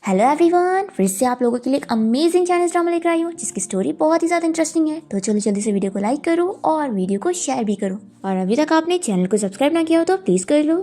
Hello everyone, फिर से आप लोगों के लिए एक अमेजिंग चाइनीज ड्रामा लेकर आई हूँ जिसकी स्टोरी बहुत ही ज़्यादा इंटरेस्टिंग है। तो चलो जल्दी से वीडियो को लाइक करो और वीडियो को शेयर भी करो। और अभी तक आपने चैनल को सब्सक्राइब ना किया हो तो प्लीज़ कर लो।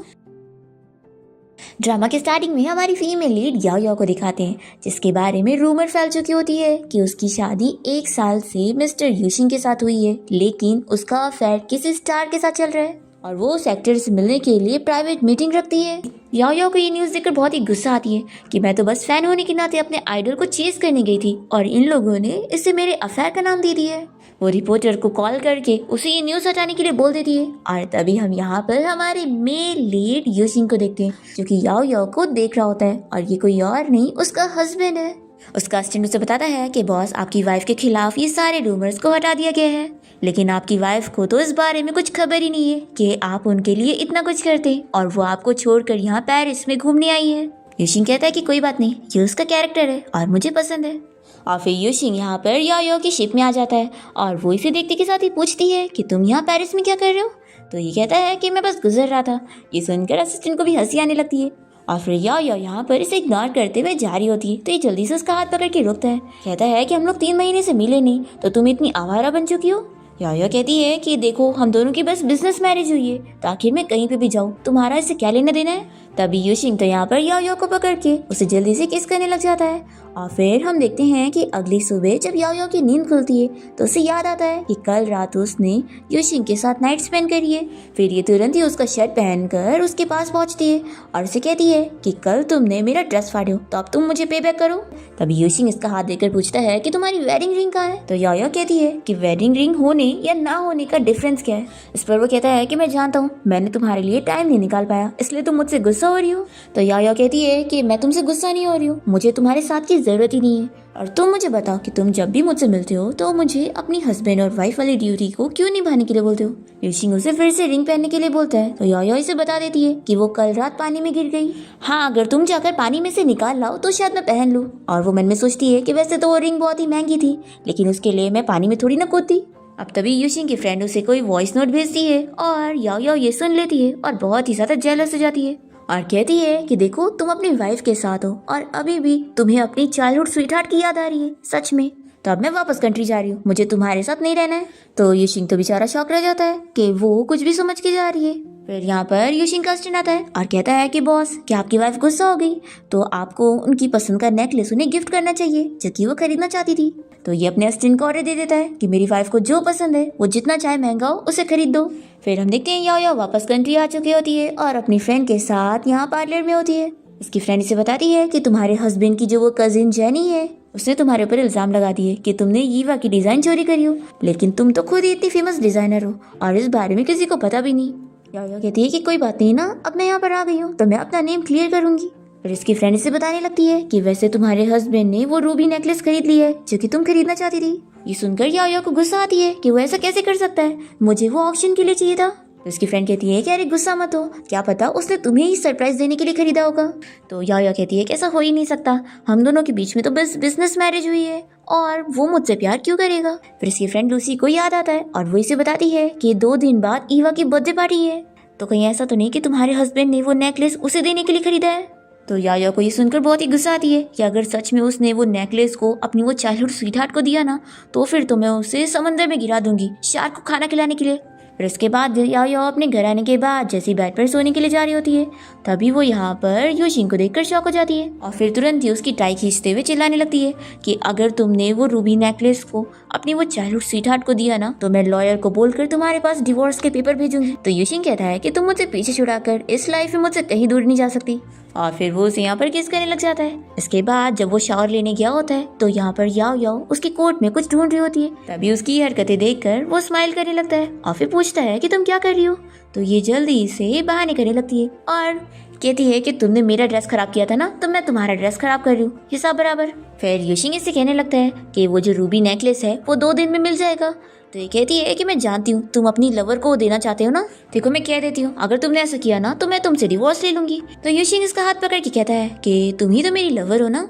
ड्रामा के स्टार्टिंग में हमारी फीमेल लीड याओ याओ को दिखाते हैं, जिसके बारे में रूमर फैल चुकी होती है कि उसकी शादी 1 साल से मिस्टर यूशिंग के साथ हुई है, लेकिन उसका अफेयर किसी स्टार के साथ चल रहा है और वो उस एक्टर से मिलने के लिए प्राइवेट मीटिंग रखती है। याओ याओ को ये न्यूज़ देखकर बहुत ही गुस्सा आती है कि मैं तो बस फैन होने के नाते अपने आइडल को चेस करने गई थी और इन लोगों ने इसे मेरे अफेयर का नाम दे दिया है। वो रिपोर्टर को कॉल करके उसे ये न्यूज़ हटाने के लिए बोल देती है और तभी हम यहाँ पर हमारे मेल लीड यूशिंग को देखते हैं, जो कि याओ याओ को देख रहा होता है और ये कोई और नहीं उसका हस्बैंड है। उसका असिस्टेंट उसे बताता है कि बॉस, आपकी वाइफ के खिलाफ ये सारे रूमर्स को हटा दिया गया है, लेकिन आपकी वाइफ को तो इस बारे में कुछ खबर ही नहीं है कि आप उनके लिए इतना कुछ करते और वो आपको छोड़कर यहाँ पेरिस में घूमने आई है। यूशिंग कहता है कि कोई बात नहीं, ये उसका कैरेक्टर है और मुझे पसंद है। और फिर यूशिंग यहाँ पर याओ याओ की शिप में आ जाता है और वो इसे देखते के साथ ही पूछती है कि तुम यहाँ पेरिस में क्या कर रहे हो। तो ये कहता है कि मैं बस गुजर रहा था। ये सुनकर असिस्टेंट को भी हंसी आने लगती है और फिर याओ याओ यहाँ पर इसे इग्नोर करते हुए जा रही होती है। तो ये जल्दी से उसका हाथ पकड़ के रोकता है, कहता है कि हम लोग 3 महीने से मिले नहीं, तो तुम इतनी आवारा बन चुकी हो। याओ याओ कहती है कि देखो, हम दोनों की बस बिजनेस मैरिज हुई है, तो आखिर में कहीं पे भी जाऊँ तुम्हारा इससे क्या लेना देना है। तभी यूशिंग तो यहाँ पर याओ याओ को पकड़ के उसे जल्दी से किस करने लग जाता है। और फिर हम देखते हैं कि अगली सुबह जब याओ याओ की नींद खुलती है तो उसे याद आता है कि कल रात उसने यूशिंग के साथ नाइट स्पेंड करी है। फिर ये तुरंत ही उसका शर्ट पहनकर उसके पास पहुंचती है और उसे कहती है कि कल तुमने मेरा ड्रेस फाड़े हो, तो अब तुम मुझे पे बैक करो। तभी यूशिंग इसका हाथ देकर पूछता है कि तुम्हारी वेडिंग रिंग कहाँ है। तो याओ याओ कहती है कि वेडिंग रिंग होने या ना होने का डिफरेंस क्या है। इस पर वो कहता है कि मैं जानता हूँ, मैंने तुम्हारे लिए टाइम नहीं निकाल पाया, इसलिए तुम मुझसे गुस्सा हो रही हो। तो याओ याओ कहती है कि मैं तुमसे गुस्सा नहीं हो रही हूँ, मुझे तुम्हारे साथ की जरूरत ही नहीं है। और तुम मुझे बताओ कि तुम जब भी मुझसे मिलते हो तो मुझे अपनी हस्बैंड और वाइफ वाली ड्यूटी को क्यों निभाने के लिए बोलते हो। यूशिंग उसे फिर से रिंग पहनने के लिए बोलता है। तो याओ याओ इसे बता देती है कि वो कल रात पानी में गिर गई। हाँ, अगर तुम जाकर पानी में से निकाल लाओ तो शायद मैं पहन लूँ। और वो मन में सोचती है कि वैसे तो वो रिंग बहुत ही महंगी थी, लेकिन उसके लिए मैं पानी में थोड़ी ना कूदती। अब तभी यूशिंग की फ्रेंड उसे कोई वॉइस नोट भेजती है और याओ याओ ये सुन लेती है और बहुत ही ज्यादा जेलस हो जाती है और कहती है कि देखो, तुम अपनी वाइफ के साथ हो और अभी भी तुम्हें अपनी चाइल्डहुड स्वीटहार्ट की याद आ रही है। सच में? तो अब मैं वापस कंट्री जा रही हूँ, मुझे तुम्हारे साथ नहीं रहना है। तो यूशिंग तो बेचारा शॉक रह जाता है कि वो कुछ भी समझ के जा रही है। फिर यहाँ पर यूशिंग का असिस्टेंट आता है और कहता है कि बॉस, क्या आपकी वाइफ गुस्सा हो गई, तो आपको उनकी पसंद का नेकलेस उन्हें गिफ्ट करना चाहिए जो कि वो खरीदना चाहती थी। तो ये अपने असिस्टेंट को ऑर्डर दे देता है कि मेरी वाइफ को जो पसंद है वो जितना चाहे महंगा हो उसे खरीद दो। फिर हम देखते हैं याओ याओ वापस कंट्री आ चुकी होती है और अपनी फ्रेंड के साथ यहाँ पार्लर में होती है। इसकी फ्रेंड इसे बताती है कि तुम्हारे हस्बैंड की जो वो कजिन जेनी है, उसने तुम्हारे ऊपर इल्जाम लगा दिए कि तुमने यीवा की डिजाइन चोरी करी हो, लेकिन तुम तो खुद ही इतनी फेमस डिजाइनर हो और इस बारे में किसी को पता भी नहीं। याओ याओ कहती है कि कोई बात नहीं ना, अब मैं यहाँ पर आ गई हूँ तो मैं अपना नेम क्लियर करूंगी। फिर इसकी फ्रेंड इसे बताने लगती है कि वैसे तुम्हारे हस्बैंड ने वो रूबी नेकलेस खरीद लिया है जो कि तुम खरीदना चाहती थी। ये सुनकर याओ याओ को गुस्सा आती है कि वो ऐसा कैसे कर सकता है, मुझे वो ऑक्शन के लिए चाहिए था। तो इसकी फ्रेंड कहती है कि अरे गुस्सा मत हो, क्या पता उसने तुम्हें ही सरप्राइज देने के लिए खरीदा होगा। तो याओ याओ कहती है कि ऐसा हो ही नहीं सकता, हम दोनों के बीच में तो बस बिजनेस मैरिज हुई है और वो मुझसे प्यार क्यों करेगा। फिर इसकी फ्रेंड लूसी को याद आता है और वो इसे बताती है कि 2 दिन बाद ईवा की बर्थडे पार्टी है, तो कहीं ऐसा तो नहीं कि तुम्हारे हस्बैंड ने वो नेकलेस उसे देने के लिए खरीदा है। तो याओ याओ को ये सुनकर बहुत ही गुस्सा आती है कि अगर सच में उसने वो नेकलेस को अपनी वो चाइल्डहुड स्वीटहार्ट को दिया ना, तो फिर तो मैं उसे समंदर में गिरा दूंगी शार्क को खाना खिलाने के लिए। फिर उसके बाद याओ याओ अपने घर आने के बाद जैसे बेड पर सोने के लिए जा रही होती है, तभी वो यहाँ पर यूशिंग को देखकर शॉक हो जाती है और फिर तुरंत ही उसकी टाई खींचते हुए चिल्लाने लगती है कि अगर तुमने वो रूबी नेकलेस को अपनी वो चाइल्डहुड स्वीटहार्ट को दिया ना, तो मैं लॉयर को बोलकर तुम्हारे पास डिवोर्स के पेपर भेजूंगी। तो यूशिंग कहता है कि तुम मुझसे पीछे छुड़ाकर इस लाइफ में मुझसे कहीं दूर नहीं जा सकती और फिर वो उसे यहाँ पर किस करने लग जाता है। इसके बाद जब वो शावर लेने गया होता है तो यहाँ पर याओ याओ उसकी कोट में कुछ ढूंढ रही होती है। तभी उसकी हरकतें देखकर वो स्माइल करने लगता है और फिर पूछता है कि तुम क्या कर रही हो। तो ये जल्दी से बहाने करने लगती है और कहती है कि तुमने मेरा ड्रेस खराब किया था ना, तो मैं तुम्हारा ड्रेस खराब कर रही हूँ, हिसाब बराबर। फिर यूशिंग इससे कहने लगता है कि वो जो रूबी नेकलेस है वो 2 दिन में मिल जाएगा। तो ये कहती है कि मैं जानती हूँ तुम अपनी लवर को देना चाहते हो ना, देखो मैं कह देती हूँ, अगर तुमने ऐसा किया ना तो मैं तुमसे डिवोर्स ले लूंगी। तो यूशिंग इसका हाथ पकड़ के कहता है कि तुम ही तो मेरी लवर हो ना।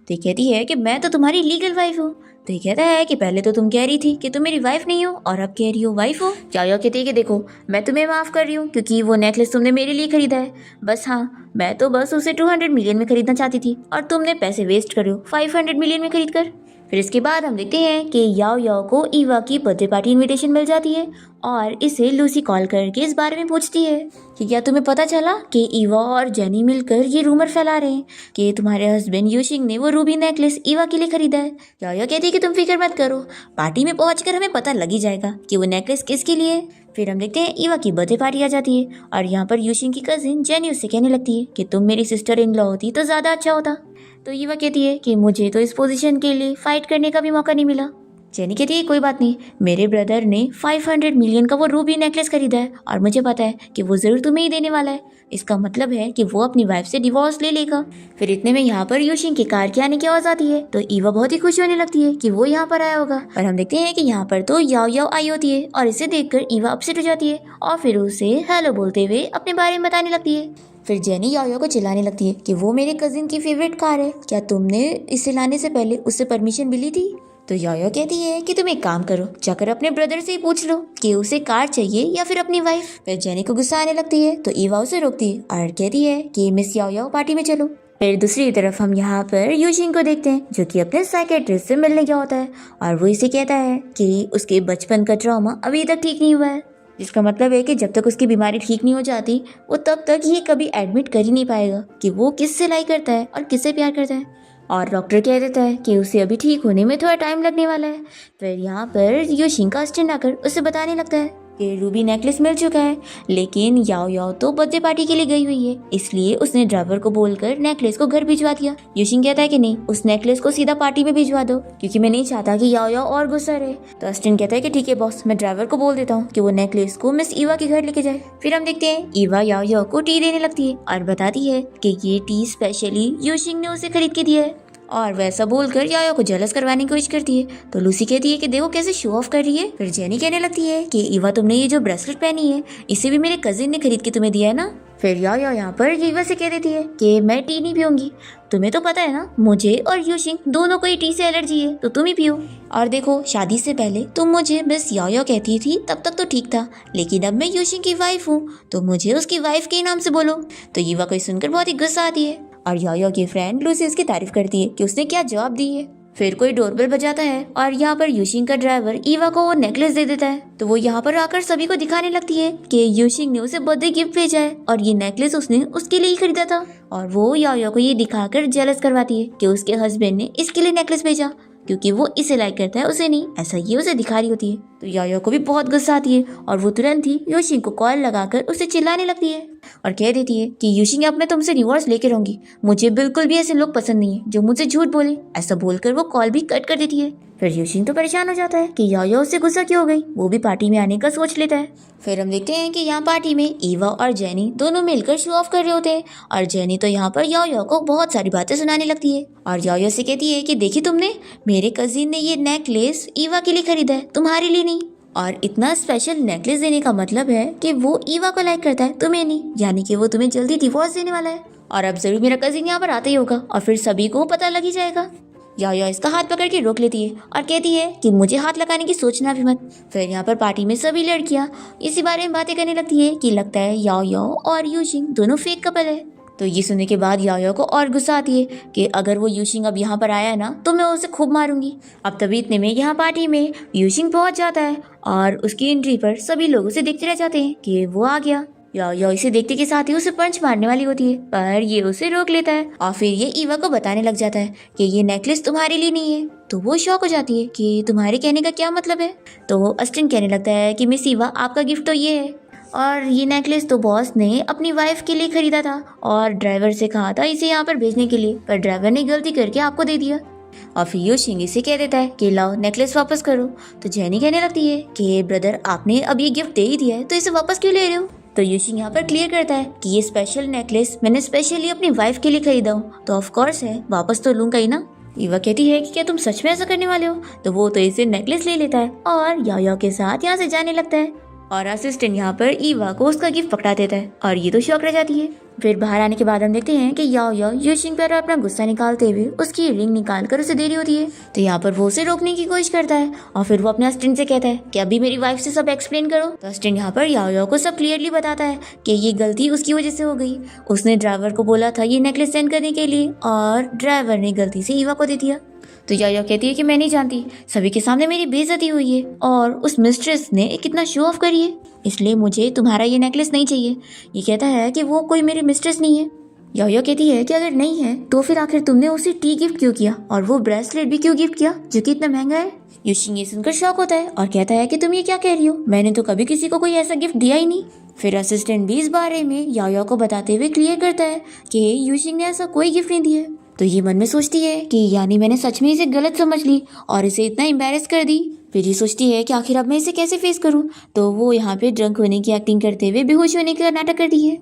तो ये कहती है कि मैं तो तुम्हारी लीगल वाइफ हूँ। तो ये कहता है कि पहले तो तुम कह रही थी कि तुम मेरी वाइफ नहीं हो और अब कह रही हो वाइफ हो। याओ कहती है कि देखो मैं तुम्हें माफ़ कर रही हूँ क्योंकि वो नेकलेस तुमने मेरे लिए खरीदा है। बस हाँ, मैं तो बस उसे 200 मिलियन में खरीदना चाहती थी और तुमने पैसे वेस्ट कर रहे हो 500 मिलियन में खरीद कर। फिर इसके बाद हम देखते हैं कि याओ याओ को ईवा की बर्थडे पार्टी इनविटेशन मिल जाती है और इसे लूसी कॉल करके इस बारे में पूछती है कि क्या तुम्हें पता चला कि ईवा और जेनी मिलकर ये रूमर फैला रहे हैं कि तुम्हारे हस्बैंड यूशिंग ने वो रूबी नेकलेस ईवा के लिए खरीदा है। याओ कहती है कि तुम फिक्र मत करो, पार्टी में पहुंचकर हमें पता लग ही जाएगा कि वो नेकलेस किसके लिए है। फिर हम देखते हैं ईवा की बर्थडे पार्टी आ जाती है और यहाँ पर यूशिंग की कजिन जेनी उससे कहने लगती है कि तुम मेरी सिस्टर इन लॉ होती तो ज़्यादा अच्छा होता। तो ईवा कहती है कि मुझे तो इस पोजीशन के लिए फाइट करने का भी मौका नहीं मिला। जेनी कहती है कोई बात नहीं, मेरे ब्रदर ने 500 मिलियन का वो रूबी नेकलेस खरीदा है और मुझे पता है कि वो जरूर तुम्हें ही देने वाला है। इसका मतलब है कि वो अपनी वाइफ से डिवोर्स ले लेगा। फिर इतने में यहाँ पर यूशिंग की कार के आने की आवाज आती है तो ईवा बहुत ही खुश होने लगती है कि वो यहाँ पर आया होगा। और हम देखते हैं कि यहाँ पर तो याओ याओ आई होती है और इसे देखकर ईवा अपसेट हो जाती है और फिर उसे हेलो बोलते हुए अपने बारे में बताने लगती है। फिर जेनी याओ को चिल्लाने लगती है कि वो मेरे कजिन की फेवरेट कार है, क्या तुमने इसे लाने से पहले उससे परमिशन मिली थी। तो याओ कहती है कि तुम एक काम करो, जाकर अपने ब्रदर से ही पूछ लो कि उसे कार चाहिए या फिर अपनी वाइफ। फिर जेनी को गुस्सा आने लगती है तो ईवा उसे रोकती है और कहती है कि मिस याओ पार्टी में चलो। फिर दूसरी तरफ हम यहाँ पर यूशिंग को देखते हैं जो कि अपने साइकेट्रिस्ट से मिलने गया होता है और वो इसे कहता है कि उसके बचपन का ट्रॉमा अभी तक ठीक नहीं हुआ है, जिसका मतलब है कि जब तक उसकी बीमारी ठीक नहीं हो जाती वो तब तक ये कभी एडमिट कर ही नहीं पाएगा कि वो किससे लाई करता है और किससे प्यार करता है। और डॉक्टर कह देता है कि उसे अभी ठीक होने में थोड़ा टाइम लगने वाला है। फिर यहाँ पर यूशिंग का असिस्टेंट आकर उसे बताने लगता है कि रूबी नेकलेस मिल चुका है, लेकिन याओ याओ तो बर्थडे पार्टी के लिए गई हुई है, इसलिए उसने ड्राइवर को बोलकर नेकलेस को घर भिजवा दिया। यूशिंग कहता है कि नहीं, उस नेकलेस को सीधा पार्टी में भिजवा दो क्योंकि मैं नहीं चाहता कि याओ याओ और गुस्सा रहे। तो असिस्टेंट कहता है कि ठीक है बॉस, मैं ड्राइवर को बोल देता हूँ कि वो नेकलेस को मिस ईवा के घर लेके जाए। फिर हम देखते हैं ईवा याओ याओ को टी देने लगती है और बताती है कि ये टी स्पेशली यूशिंग ने उसे खरीद के दिया है और वैसा बोलकर याओ को जेलस करवाने की कोशिश करती है। तो लूसी कहती है कि देखो कैसे शो ऑफ कर रही है। फिर जेनी कहने लगती है कि ईवा तुमने ये जो ब्रेसलेट पहनी है इसे भी मेरे कजिन ने खरीद के तुम्हें दिया है ना। फिर याओ यहाँ पर ईवा से कह देती है कि मैं टी नहीं पीऊंगी, तुम्हें तो पता है ना मुझे और यूशिंग दोनों को ही टी से एलर्जी है, तो तुम ही पियो। और देखो शादी से पहले तुम मुझे मिस याओ कहती थी तब तक तो ठीक था, लेकिन अब मैं यूशिंग की वाइफ हूँ तो मुझे उसकी वाइफ के नाम से बोलो। तो ईवा को सुनकर बहुत ही गुस्सा आती है और याओ की फ्रेंड लूसी उसकी तारीफ करती है कि उसने क्या जवाब दी है। फिर कोई डोरबेल बजाता है और यहाँ पर यूशिंग का ड्राइवर ईवा को वो नेकलेस दे देता है। तो वो यहाँ पर आकर सभी को दिखाने लगती है कि यूशिंग ने उसे बर्थडे गिफ्ट भेजा है और ये नेकलेस उसने उसके लिए ही खरीदा था। और वो याओ को ये दिखाकर जेलस करवाती है कि उसके हस्बैंड ने इसके लिए नेकलेस भेजा क्योंकि वो इसे लाइक करता है, उसे नहीं, ऐसा ये उसे दिखा रही होती है। तो याओ को भी बहुत गुस्सा आती है और वो तुरंत ही यूशिंग को कॉल लगाकर उसे चिल्लाने लगती है और कह देती है कि यूशिंग अब मैं तुमसे डिवोर्स लेके रहूंगी, मुझे बिल्कुल भी ऐसे लोग पसंद नहीं है जो मुझसे झूठ बोले। ऐसा बोलकर वो कॉल भी कट कर देती है। फिर यूशिंग तो परेशान हो जाता है कि याओ उससे गुस्सा क्यों हो गई, वो भी पार्टी में आने का सोच लेता है। फिर हम देखते हैं कि यहाँ पार्टी में ईवा और जेनी दोनों मिलकर शो ऑफ कर रहे होते हैं और जेनी तो यहाँ पर याओ को बहुत सारी बातें सुनाने लगती है और याओ से कहती है कि देखी तुमने, मेरे कजिन ने ये नेकलेस ईवा के लिए खरीदा है, तुम्हारे लिए नहीं। और इतना स्पेशल नेकलेस देने का मतलब है कि वो ईवा को लाइक करता है, तुम्हें नहीं, यानी कि वो तुम्हें जल्दी डिवोर्स देने वाला है और अब जरूर मेरा कजिन यहाँ पर आता ही होगा और फिर सभी को पता लग ही जाएगा। याओ इसका हाथ पकड़ के रोक लेती है और कहती है कि मुझे हाथ लगाने की सोचना भी मत। फिर यहाँ पर पार्टी में सभी लड़कियाँ इसी बारे में बातें करने लगती है कि लगता है याओ और यूशिंग दोनों फेक कपल है। तो ये सुनने के बाद याओ को और गुस्सा आती है कि अगर वो यूशिंग अब यहाँ पर आया ना तो मैं उसे खूब मारूंगी। अब तभी इतने में यहाँ पार्टी में यूशिंग पहुँच जाता है और उसकी एंट्री पर सभी लोग उसे देखते रह जाते हैं कि वो आ गया। याओ इसे देखते के साथ ही उसे पंच मारने वाली होती है पर ये उसे रोक लेता है और फिर ये ईवा को बताने लग जाता है कि ये नेकलेस तुम्हारे लिए नहीं है। तो वो शॉक हो जाती है कि तुम्हारे कहने का क्या मतलब है। तो असिस्टेंट कहने लगता है कि मिस ईवा आपका गिफ्ट तो ये है और ये नेकलेस तो बॉस ने अपनी वाइफ के लिए खरीदा था और ड्राइवर से कहा था इसे यहाँ पर भेजने के लिए, पर ड्राइवर ने गलती करके आपको दे दिया। और फिर यूशिंग इसे कह देता है कि लाओ नेकलेस वापस करो। तो जेनी कहने लगती है कि ब्रदर आपने अब ये गिफ्ट दे ही दिया है तो इसे वापस क्यों ले रहे हो। तो यूशिंग यहाँ पर क्लियर करता है कि ये स्पेशल नेकलेस मैंने स्पेशली अपनी वाइफ के लिए खरीदा हूँ तो ऑफ कोर्स है वापस तो लूंगा ही ना। ईवा कहती है कि क्या तुम सच में ऐसा करने वाले हो। तो वो तो इसे नेकलेस ले लेता है और याओ के साथ यहाँ से जाने लगता है। और असिस्टेंट यहाँ पर ईवा को उसका गिफ्ट पकड़ा देता है और ये तो शॉक रह जाती है। फिर बाहर आने के बाद हम देखते हैं कि याओ याओ यूशिंग पर अपना गुस्सा निकालते हुए उसकी रिंग निकाल कर उसे दे रही होती है। तो यहाँ पर वो उसे रोकने की कोशिश करता है और फिर वो अपने असिस्टेंट से कहता है कि अभी मेरी वाइफ से सब एक्सप्लेन करो। तो असिस्टेंट यहाँ पर याओ याओ को सब क्लियरली बताता है कि ये गलती उसकी वजह से हो गई। उसने ड्राइवर को बोला था ये नेकलेस सेंड करने के लिए और ड्राइवर ने गलती से ईवा को दे दिया। तो याओ कहती है कि मैं नहीं जानती, सभी के सामने मेरी बेइज्जती हुई है और उस मिस्ट्रेस ने कितना शो ऑफ करी है, इसलिए मुझे तुम्हारा ये नेकलेस नहीं चाहिए। ये कहता है कि वो कोई मेरी मिस्ट्रेस नहीं है। याओ कहती है कि अगर नहीं है तो फिर आखिर तुमने उसे टी गिफ्ट क्यों किया और वो ब्रेसलेट भी क्यों गिफ्ट किया जो कि इतना महंगा है। यूशिंग ये सुनकर शॉक होता है और कहता है कि तुम ये क्या कह रही हो, मैंने तो कभी किसी को कोई ऐसा गिफ्ट दिया ही नहीं। फिर असिस्टेंट भी इस बारे में याओ को बताते हुए क्लियर करता है कि यूशिंग ने ऐसा कोई गिफ्ट नहीं दिया। तो ये मन में सोचती है कि यानी मैंने सच में इसे गलत समझ ली और इसे इतना एम्बैरेस कर दी। फिर ये सोचती है कि आखिर अब मैं इसे कैसे फेस करूं। तो वो यहाँ पे ड्रंक होने की एक्टिंग करते हुए बेहोश होने का नाटक करती है।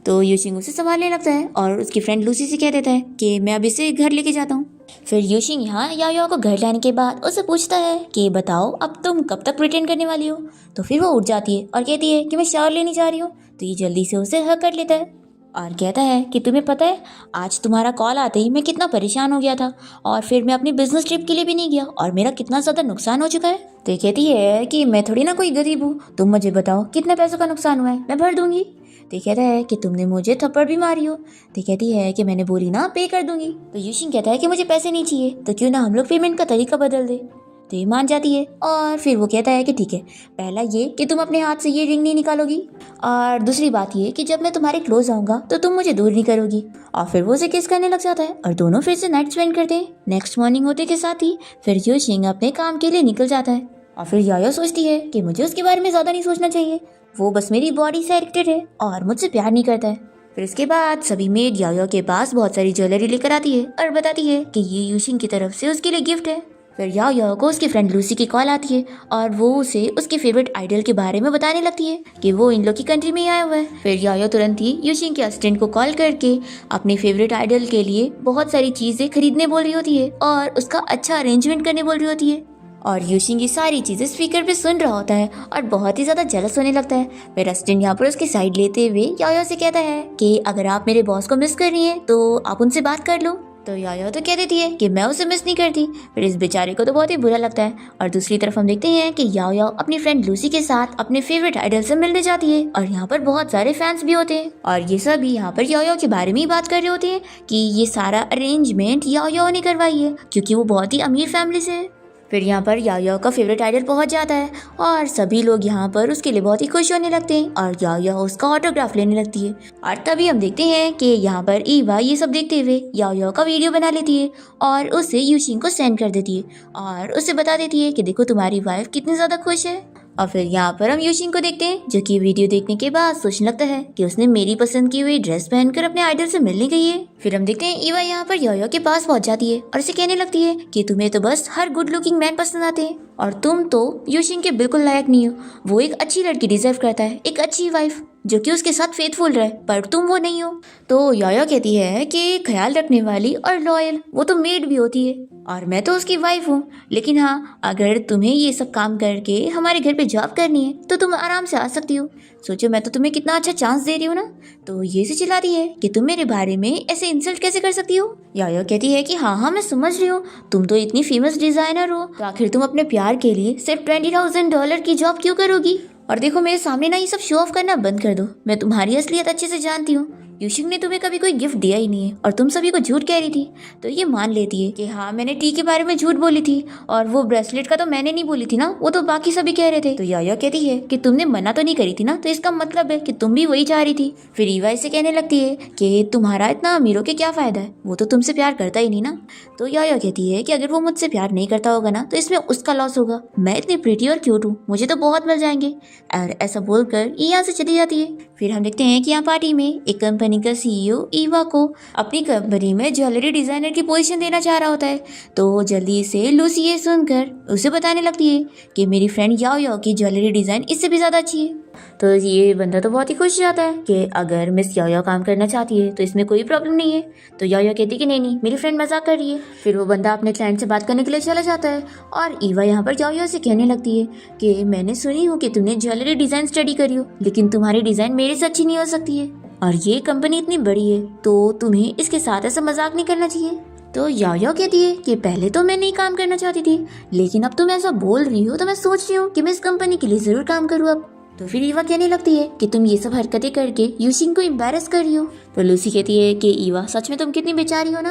तो यूशिंग उसे संभालने लगता है और उसकी फ्रेंड लूसी से कह देता है कि मैं अब इसे घर लेके जाता हूँ। फिर यूशिंग यहाँ याओ को घर लाने के बाद उससे पूछता है कि बताओ अब तुम कब तक प्रिटेंड करने वाली हो। तो फिर वो उठ जाती है और कहती है कि मैं शावर लेने जा रही हूँ। तो ये जल्दी से उसे हग कर लेता है और कहता है कि तुम्हें पता है आज तुम्हारा कॉल आते ही मैं कितना परेशान हो गया था और फिर मैं अपनी बिजनेस ट्रिप के लिए भी नहीं गया और मेरा कितना ज़्यादा नुकसान हो चुका है। तो ये कहती है कि मैं थोड़ी ना कोई गरीब हूँ, तुम मुझे बताओ कितने पैसों का नुकसान हुआ है, मैं भर दूंगी। तो कहता है कि तुमने मुझे थप्पड़ भी मारी हो। तो कहती है कि मैंने बोली ना पे कर दूंगी। तो यूशिंग कहता है कि मुझे पैसे नहीं चाहिए, तो क्यों ना हम लोग पेमेंट का तरीका बदल दे। तो ये मान जाती है और फिर वो कहता है कि ठीक है, पहला ये कि तुम अपने हाथ से ये रिंग नहीं निकालोगी और दूसरी बात ये कि जब मैं तुम्हारे क्लोज आऊंगा तो तुम मुझे दूर नहीं करोगी। और फिर वो उसे किस करने लग जाता है और दोनों फिर से नाइट स्पेंड करते हैं। नेक्स्ट मॉर्निंग होते के साथ ही फिर यूशिंग अपने काम के लिए निकल जाता है और फिर याओ सोचती है कि मुझे उसके बारे में ज्यादा नहीं सोचना चाहिए, वो बस मेरी बॉडी से एडिक्टेड है और मुझसे प्यार नहीं करता है। फिर इसके बाद सभी मेड याओ के पास बहुत सारी ज्वेलरी लेकर आती है और बताती है कि ये यूशिंग की तरफ से उसके लिए गिफ्ट है। फिर याओ को उसकी फ्रेंड लूसी की कॉल आती है और वो उसे उसके फेवरेट आइडल के बारे में बताने लगती है कि वो इन लोग की कंट्री में ही आया हुआ है। फिर याओ तुरंत ही यूशिंग के असिस्टेंट को कॉल करके अपने फेवरेट आइडल के लिए बहुत सारी चीजें खरीदने बोल रही होती है और उसका अच्छा अरेंजमेंट करने बोल रही होती है। और यूशिंग ये सारी चीजें स्पीकर पे सुन रहा होता है और बहुत ही ज्यादा जेलस होने लगता है। फिर असिस्टेंट यहाँ पर उसकी साइड लेते हुए याओ से कहता है कि अगर आप मेरे बॉस को मिस कर रही हैं तो आप उनसे बात कर लो। तो याओ तो कह देती है कि मैं उसे मिस नहीं करती। फिर इस बेचारे को तो बहुत ही बुरा लगता है और दूसरी तरफ हम देखते हैं कि याओ अपनी फ्रेंड लूसी के साथ अपने फेवरेट आइडल से मिलने जाती है और यहाँ पर बहुत सारे फैंस भी होते हैं और ये सब यहाँ पर याओ के बारे में ही बात कर रहे होते हैं कि ये सारा अरेंजमेंट याओ ने करवाई है क्योंकि वो बहुत ही अमीर फैमिली से है। फिर यहाँ पर याओ का फेवरेट आइडल पहुंच जाता है और सभी लोग यहाँ पर उसके लिए बहुत ही खुश होने लगते हैं और याओ उसका ऑटोग्राफ लेने लगती है। और तभी हम देखते हैं कि यहाँ पर ईवा ये सब देखते हुए याओ का वीडियो बना लेती है और उसे यूशिंग को सेंड कर देती है और उसे बता देती है कि देखो तुम्हारी वाइफ कितनी ज्यादा खुश है। और फिर यहाँ पर हम यूशिंग को देखते हैं जो कि वीडियो देखने के बाद सोचने लगता है कि उसने मेरी पसंद की हुई ड्रेस पहनकर अपने आइडल से मिलने गई है। फिर हम देखते हैं ईवा यहाँ पर याओ के पास पहुंच जाती है और उसे कहने लगती है कि तुम्हें तो बस हर गुड लुकिंग मैन पसंद आते हैं और तुम तो यूशिंग के बिल्कुल लायक नहीं हो। वो एक अच्छी लड़की डिजर्व करता है, एक अच्छी वाइफ जो कि उसके साथ फेथफुल रहे, पर तुम वो नहीं हो। तो याओ कहती है कि ख्याल रखने वाली और लॉयल वो तो मेड भी होती है और मैं तो उसकी वाइफ हूँ, लेकिन हाँ अगर तुम्हें ये सब काम करके हमारे घर पे जॉब करनी है तो तुम आराम से आ सकती हो। सोचो मैं तो तुम्हें कितना अच्छा चांस दे रही हूँ ना। तो ये से चिल्लाती है कि तुम मेरे बारे में ऐसे इंसल्ट कैसे कर सकती हो। याओ कहती है कि हाँ मैं समझ रही हूँ, तुम तो इतनी फेमस डिजाइनर हो तो आखिर तुम अपने प्यार के लिए सिर्फ $20,000 की जॉब क्यों करोगी। और देखो मेरे सामने ना ये सब शो ऑफ करना बंद कर दो, मैं तुम्हारी असलियत अच्छे से जानती हूँ। यूशिंग ने तुम्हें कभी कोई गिफ्ट दिया ही नहीं है और तुम सभी को झूठ कह रही थी। तो ये मान लेती है कि हाँ मैंने टी के बारे में झूठ बोली थी और वो ब्रेसलेट का तो मैंने नहीं बोली थी ना, वो तो बाकी सभी कह रहे थे। तो याओ कहती है कि तुमने मना तो नहीं करी थी ना, तो इसका मतलब है कि तुम भी वही चाह रही थी। फिर ईवा इसे कहने लगती है कि तुम्हारा इतना अमीर हो के क्या फायदा है, वो तो तुमसे प्यार करता ही नहीं ना। तो याओ कहती है कि अगर वो मुझसे प्यार नहीं करता होगा ना तो इसमें उसका लॉस होगा, मैं इतनी प्रीटी और क्यूट हूँ, मुझे तो बहुत मिल जाएंगे। और ऐसा बोलकर ये यहाँ से चली जाती है। फिर हम देखते हैं कि यहाँ पार्टी में एक कंपनी कंपनी का सीईओ ईवा को अपनी कंपनी में ज्वेलरी डिजाइनर की पोजीशन देना चाह रहा होता है। तो जल्दी से लूसी ये सुनकर उसे बताने लगती है कि मेरी फ्रेंड याओ याओ की ज्वेलरी डिजाइन इससे भी ज्यादा अच्छी है। तो ये बंदा तो बहुत ही खुश हो जाता है कि अगर मिस याओ याओ काम करना चाहती है तो इसमें कोई प्रॉब्लम नहीं है। तो याओ याओ कहती है कि नहीं नहीं, मेरी फ्रेंड मजाक कर रही है। फिर वो बंदा अपने क्लाइंट से बात करने के लिए चला जाता है और ईवा यहाँ पर याओ याओ से कहने लगती है कि मैंने सुनी हूँ कि तुमने ज्वेलरी डिजाइन स्टडी करी हो, लेकिन तुम्हारी डिजाइन मेरे से अच्छी नहीं हो सकती है और ये कंपनी इतनी बड़ी है तो तुम्हें इसके साथ ऐसा मजाक नहीं करना चाहिए। तो याओ याओ कहती है कि पहले तो मैं नहीं काम करना चाहती थी, लेकिन अब तुम ऐसा बोल रही हो तो मैं सोच रही हूँ कि मैं इस कंपनी के लिए जरूर काम करूँ अब। तो फिर ईवा कहने लगती है कि तुम ये सब हरकतें करके यूशिंग को एम्बैरस कर रही हो। तो लूसी कहती है कि ईवा सच में तुम कितनी बेचारी हो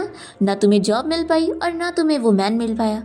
ना तुम्हें जॉब मिल पाई और ना तुम्हें वो मैन मिल पाया।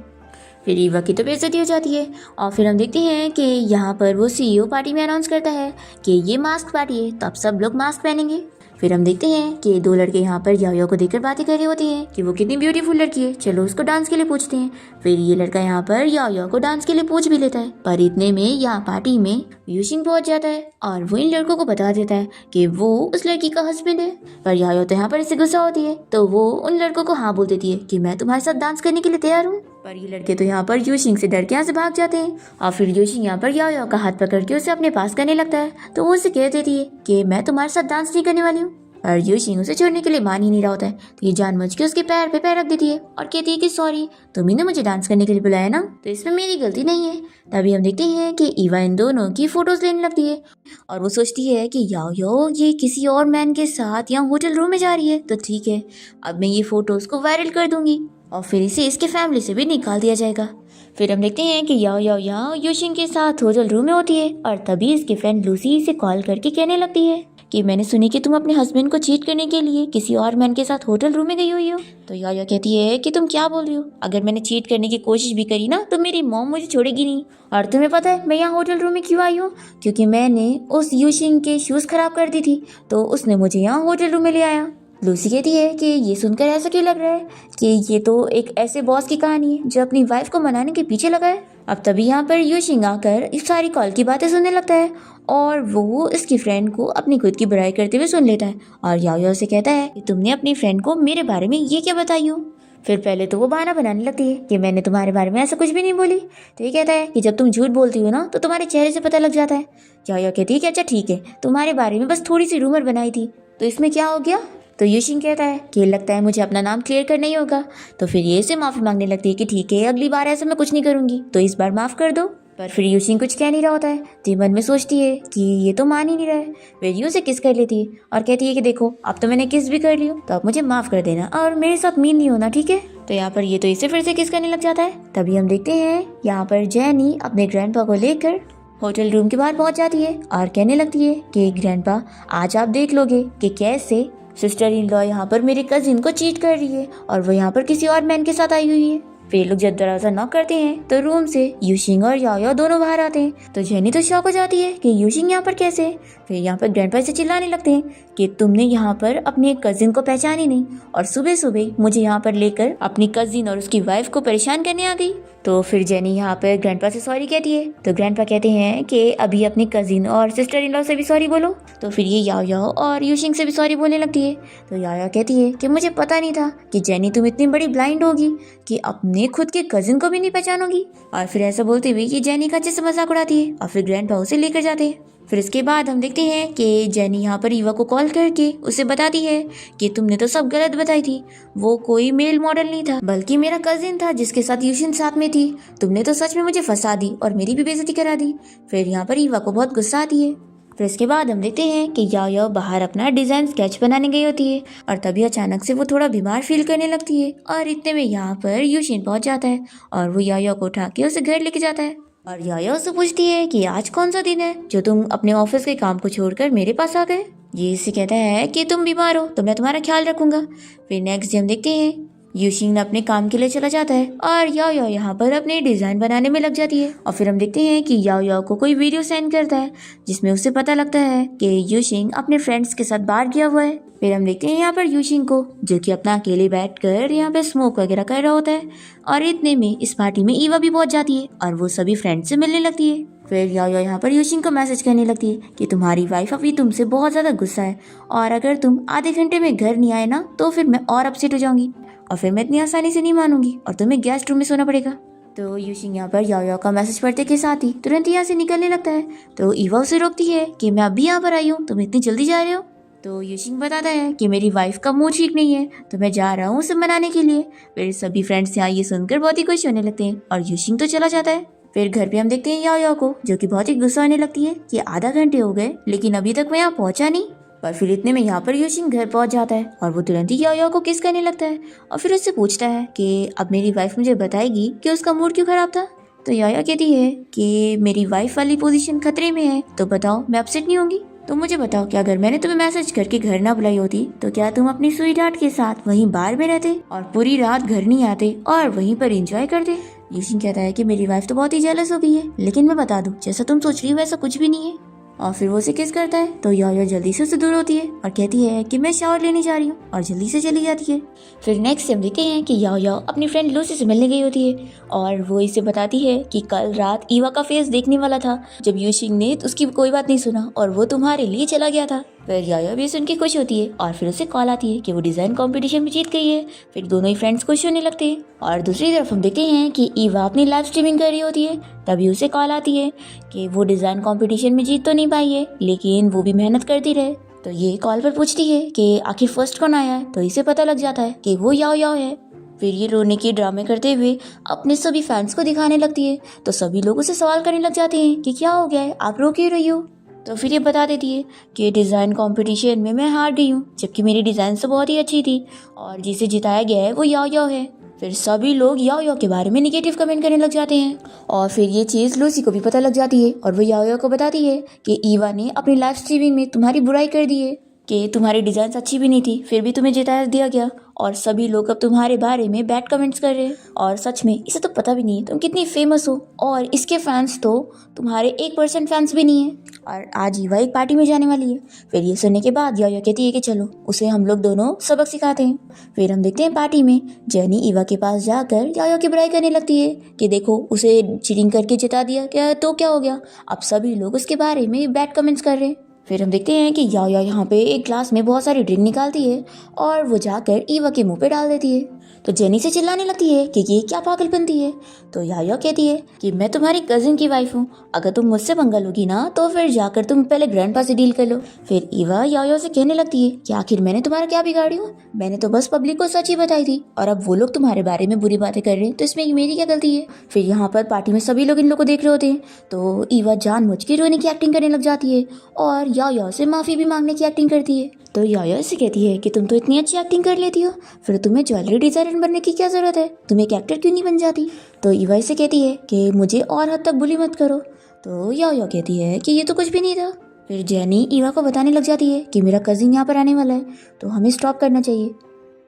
फिर ईवा की तो बेइज्जती हो जाती है और फिर हम देखते हैं कि यहाँ पर वो सीईओ पार्टी में अनाउंस करता है कि ये मास्क पार्टी है, तो अब सब लोग मास्क पहनेंगे। फिर हम देखते हैं कि दो लड़के यहाँ पर याओ याओ को देखकर बातें कर रहे होते हैं कि वो कितनी ब्यूटीफुल लड़की है, चलो उसको डांस के लिए पूछते हैं। फिर ये लड़का यहाँ पर याओ याओ को डांस के लिए पूछ भी लेता है, पर इतने में यहाँ पार्टी में यूशिंग पहुंच जाता है और वो इन लड़कों को बता देता है कि वो उस लड़की का हस्बैंड है। पर याओ याओ तो यहाँ पर इससे गुस्सा होती है, तो वो उन लड़कों को हाँ बोल देती है कि मैं तुम्हारे साथ डांस करने के लिए तैयार हूँ। पर ये लड़के तो यहाँ पर यूशिंग से डर के यहाँ से भाग जाते हैं और फिर यूशिंग यहाँ पर याओ याओ का हाथ पकड़ के उसे अपने पास करने लगता है। तो वो उसे कह देती है कि मैं तुम्हारे साथ डांस नहीं करने वाली हूँ। और यूशिंग उसे छोड़ने के लिए मान ही नहीं रहा होता है, तो ये जानबूझ के उसके पैर पे पैर रख देती है और कहती है कि सॉरी, तुम ही ने मुझे डांस करने के लिए बुलाया ना, तो इसमें मेरी गलती नहीं है। तभी हम देखते हैं कि ईवा इन दोनों की फोटोज लेने लगती है और वो सोचती है कि याओ याओ ये किसी और मैन के साथ यहाँ होटल रूम में जा रही है, तो ठीक है अब मैं ये फोटोज को वायरल कर दूंगी और फिर इसे इसके फैमिली से भी निकाल दिया जाएगा। फिर हम देखते हैं कि याओ याओ यहाँ यूशिंग के साथ होटल रूम में होती है और तभी इसकी फ्रेंड लूसी इसे कॉल करके कहने लगती है कि मैंने सुनी कि तुम अपने हस्बैंड को चीट करने के लिए किसी और मैन के साथ होटल रूम में गई हुई हो। तो याओ याओ कहती है कि तुम क्या बोल रही हो, अगर मैंने चीट करने की कोशिश भी करी ना तो मेरी मॉम मुझे छोड़ेगी नहीं। और तुम्हें पता है मैं यहाँ होटल रूम में क्यों आई हूँ, क्योंकि मैंने उस यूशिंग के शूज़ खराब कर दी थी, तो उसने मुझे यहाँ होटल रूम में ले आया। लूसी कहती है कि ये सुनकर ऐसा क्यों लग रहा है कि ये तो एक ऐसे बॉस की कहानी है जो अपनी वाइफ को मनाने के पीछे लगा है। अब तभी यहाँ पर यूशिंग आकर इस सारी कॉल की बातें सुनने लगता है और वो इसकी फ्रेंड को अपनी खुद की बुराई करते हुए सुन लेता है और याओ याओ से कहता है कि तुमने अपनी फ्रेंड को मेरे बारे में ये क्या बताई हो। फिर पहले तो वो बहाना बनाने लगती है कि मैंने तुम्हारे बारे में ऐसा कुछ भी नहीं बोली। तो ये कहता है कि जब तुम झूठ बोलती हो ना तो तुम्हारे चेहरे से पता लग जाता है। याओ याओ कहती है कि अच्छा ठीक है, तुम्हारे बारे में बस थोड़ी सी रूमर बनाई थी, तो इसमें क्या हो गया। तो यूशिंग कहता है कि लगता है मुझे अपना नाम क्लियर करना ही होगा। तो फिर ये से माफ़ी मांगने लगती है कि ठीक है अगली बार ऐसा मैं कुछ नहीं करूँगी, तो इस बार माफ़ कर दो। पर फिर यूशिंग कुछ कह नहीं रहा होता है, तो मन में सोचती है कि ये तो मान ही नहीं रहा है। फिर यूं से किस कर लेती है और कहती है कि देखो अब तो मैंने किस भी कर ली हो, तो अब मुझे माफ़ कर देना और मेरे साथ मीन नहीं होना, ठीक है। तो यहाँ पर ये तो इसे फिर से किस करने लग जाता है। तभी हम देखते हैं यहाँ पर जेनी अपने ग्रैंडपा को लेकर होटल रूम के बाहर पहुँच जाती है और कहने लगती है कि ग्रैंडपा आज आप देख लोगे कि कैसे सिस्टर इन लॉ यहाँ पर मेरे कजिन को चीट कर रही है और वो यहाँ पर किसी और मैन के साथ आई हुई है। फिर लोग जब दरवाजा नॉक करते हैं तो रूम से यूशिंग और याओ याओ दोनों बाहर आते हैं। तो जेनी तो शॉक हो जाती है कि यूशिंग यहाँ पर कैसे। फिर यहाँ पर ग्रैंडपा से चिल्लाने लगते हैं कि तुमने यहाँ पर अपने कजिन को पहचानी नहीं और सुबह सुबह मुझे यहाँ पर लेकर अपनी कजिन और उसकी वाइफ को परेशान करने आ गई। तो फिर जेनी यहाँ पर ग्रैंडपा से सॉरी कहती है। तो ग्रैंडपा कहते हैं कि अभी अपनी कजिन और सिस्टर इन लॉ से भी सॉरी बोलो। तो फिर ये याओ याओ और यूशिंग से भी सॉरी बोलने लगती है। तो याओ याओ कहती है कि मुझे पता नहीं था कि जेनी तुम इतनी बड़ी ब्लाइंड होगी कि अपने खुद के कजिन को भी नहीं पहचानोगी। और फिर ऐसा बोलते हुए ये जेनी का अच्छे से मजाक उड़ाती है और फिर ग्रैंडपा उसे लेकर जाते हैं। फिर इसके बाद हम देखते हैं कि जेनी यहाँ पर ईवा को कॉल करके उसे बताती है कि तुमने तो सब गलत बताई थी, वो कोई मेल मॉडल नहीं था बल्कि मेरा कजिन था जिसके साथ यूशिन साथ में थी। तुमने तो सच में मुझे फंसा दी और मेरी भी बेइज्जती करा दी। फिर यहाँ पर ईवा को बहुत गुस्सा आती है। फिर इसके बाद हम देखते हैं कि याओ याओ बाहर अपना डिजाइन स्केच बनाने गई होती है और तभी अचानक से वो थोड़ा बीमार फील करने लगती है और इतने में यहाँ पर यूशिन पहुंच जाता है और वो याओ याओ को उठा के उसे घर लेके जाता है। और याओ याओ से पूछती है कि आज कौन सा दिन है जो तुम अपने ऑफिस के काम को छोड़कर मेरे पास आ गए। ये इसे कहता है कि तुम बीमार हो तो मैं तुम्हारा ख्याल रखूंगा। फिर नेक्स्ट डे हम देखते हैं यूशिंग अपने काम के लिए चला जाता है और याओ याओ यहाँ पर अपने डिजाइन बनाने में लग जाती है। और फिर हम देखते हैं कि याओ याओ को कोई वीडियो सेंड करता है जिसमें उसे पता लगता है कि यूशिंग अपने फ्रेंड्स के साथ बाहर गया हुआ है। फिर हम देखते हैं यहाँ पर यूशिंग को, जो कि अपना अकेले बैठकर यहाँ पे स्मोक वगैरह कर रहा होता है। और इतने में इस पार्टी में ईवा भी पहुंच जाती है और वो सभी फ्रेंड्स से मिलने लगती है। फिर याओ याओ यहाँ पर यूशिंग को मैसेज करने लगती है कि तुम्हारी वाइफ अभी तुमसे बहुत ज्यादा गुस्सा है और अगर तुम आधे घंटे में घर नहीं आए ना तो फिर मैं और अपसेट हो जाऊंगी और फिर मैं इतनी आसानी से नहीं मानूंगी और तुम्हें गेस्ट रूम में सोना पड़ेगा। तो यूशिंग यहाँ पर याओ याओ का मैसेज पढ़ते के साथ ही तुरंत यहाँ से निकलने लगता है। तो ईवा उसे रोकती है कि मैं अभी यहाँ पर आई हूँ, तुम इतनी जल्दी जा रहे हो। तो यूशिंग बताता है कि मेरी वाइफ का मूड ठीक नहीं है तो मैं जा रहा हूँ उसे मनाने के लिए। फिर सभी फ्रेंड्स यहाँ ये सुनकर बहुत ही खुश होने लगते हैं और यूशिंग तो चला जाता है। फिर घर पे हम देखते हैं याओ याओ को, जो कि बहुत ही गुस्सा होने लगती है कि आधा घंटे हो गए लेकिन अभी तक मैं यहाँ पहुंचा नहीं। पर फिर इतने में यहाँ पर यूशिंग घर पहुंच जाता है और वो तुरंत ही याओ याओ को किस करने लगता है और फिर उससे पूछता है कि अब मेरी वाइफ मुझे बताएगी कि उसका मूड क्यों खराब था। तो याओ याओ कहती है कि मेरी वाइफ वाली पोजीशन खतरे में है तो बताओ मैं अपसेट नहीं होंगी। तो मुझे बताओ कि अगर मैंने तुम्हें मैसेज करके घर ना बुलाई होती तो क्या तुम अपनी स्वीट हार्ट के साथ वहीं बार में रहते और पूरी रात घर नहीं आते और वहीं पर एंजॉय करते। यूशिंग कहता है कि मेरी वाइफ तो बहुत ही जेलस हो गई है, लेकिन मैं बता दूं जैसा तुम सोच रही हो वैसा कुछ भी नहीं है। और फिर वो उसे किस करता है तो याओ याओ जल्दी से उससे दूर होती है और कहती है कि मैं शावर लेने जा रही हूँ और जल्दी से चली जाती है। फिर नेक्स्ट हम देखते हैं कि याओ याओ अपनी फ्रेंड लूसी से मिलने गई होती है और वो इसे बताती है कि कल रात ईवा का फेस देखने वाला था जब यूशिंग ने उसकी कोई बात नहीं सुना और वो तुम्हारे लिए चला गया था। फिर याओ याओ भी सुन के खुश होती है और फिर उसे कॉल आती है कि वो डिजाइन कंपटीशन में जीत गई है। फिर दोनों ही फ्रेंड्स खुश होने लगते हैं और दूसरी तरफ हम देखते हैं कि ईवा अपनी लाइव स्ट्रीमिंग कर रही होती है। तभी उसे कॉल आती है कि वो डिजाइन कंपटीशन में जीत तो नहीं पाई है लेकिन वो भी मेहनत करती रहे। तो ये कॉल पर पूछती है कि आखिर फर्स्ट कौन आया है। तो इसे पता लग जाता है कि वो याओ याओ है। फिर ये रोने के ड्रामे करते हुए अपने सभी फैंस को दिखाने लगती है। तो सभी लोग उसे सवाल करने लग जाते हैं कि क्या हो गया है, आप रो क्यों रही हो। तो फिर ये बता देती है कि डिज़ाइन कंपटीशन में मैं हार गई हूँ जबकि मेरी डिज़ाइन तो बहुत ही अच्छी थी और जिसे जिताया गया है वो याओ याओ है। फिर सभी लोग याओ याओ के बारे में निगेटिव कमेंट करने लग जाते हैं और फिर ये चीज़ लूसी को भी पता लग जाती है और वो याओ याओ को बताती है कि ईवा ने अपनी लाइव स्ट्रीमिंग में तुम्हारी बुराई कर दी है कि तुम्हारी डिज़ाइन अच्छी भी नहीं थी फिर भी तुम्हें जिताया दिया गया और सभी लोग अब तुम्हारे बारे में बैड कमेंट्स कर रहे हैं और सच में इसे तो पता भी नहीं है तुम कितनी फेमस हो और इसके फैंस तो तुम्हारे 1% फैंस भी नहीं है और आज ईवा एक पार्टी में जाने वाली है। फिर ये सुनने के बाद याओ याओ कहती है कि चलो उसे हम लोग दोनों सबक सिखाते हैं। फिर हम देखते हैं पार्टी में जेनी ईवा के पास जाकर याओ याओ की बुराई करने लगती है कि देखो उसे चीटिंग करके जिता दिया क्या तो क्या हो गया, अब सभी लोग उसके बारे में बैड कमेंट्स कर रहे हैं। फिर हम देखते हैं कि याओ याओ यहाँ पे एक ग्लास में बहुत सारी ड्रिंक निकालती है और वो जाकर ईवा के मुंह पे डाल देती है। तो जेनी से चिल्लाने लगती है कि ये क्या पागलपंती है। तो याओ याओ कहती है कि मैं तुम्हारी कजिन की वाइफ हूँ, अगर तुम मुझसे पंगा लोगी ना तो फिर जाकर तुम पहले ग्रैंडपा से डील कर लो। फिर ईवा याओ याओ से कहने लगती है कि आखिर मैंने तुम्हारा क्या बिगाड़ी हूँ, मैंने तो बस पब्लिक को सच ही बताई थी और अब वो लोग तुम्हारे बारे में बुरी बातें कर रहे हैं तो इसमें मेरी क्या गलती है। फिर यहाँ पर पार्टी में सभी लोग इन लोग को देख रहे होते हैं तो ईवा जानबूझ के रोने की एक्टिंग करने लग जाती है और याओ याओ से माफी भी मांगने की एक्टिंग करती है। तो याओ याओ से कहती है कि तुम तो इतनी अच्छी एक्टिंग कर लेती हो फिर तुम्हें ज्वेलरी डिजाइनर बनने की क्या जरूरत है, तुम एक एक्टर क्यों नहीं बन जाती। तो ईवा से कहती है कि मुझे और हद तक बुली मत करो। तो याओ याओ कहती है कि ये तो कुछ भी नहीं था। फिर जेनी ईवा को बताने लग जाती है कि मेरा कजिन यहाँ पर आने वाला है तो हमें स्टॉप करना चाहिए।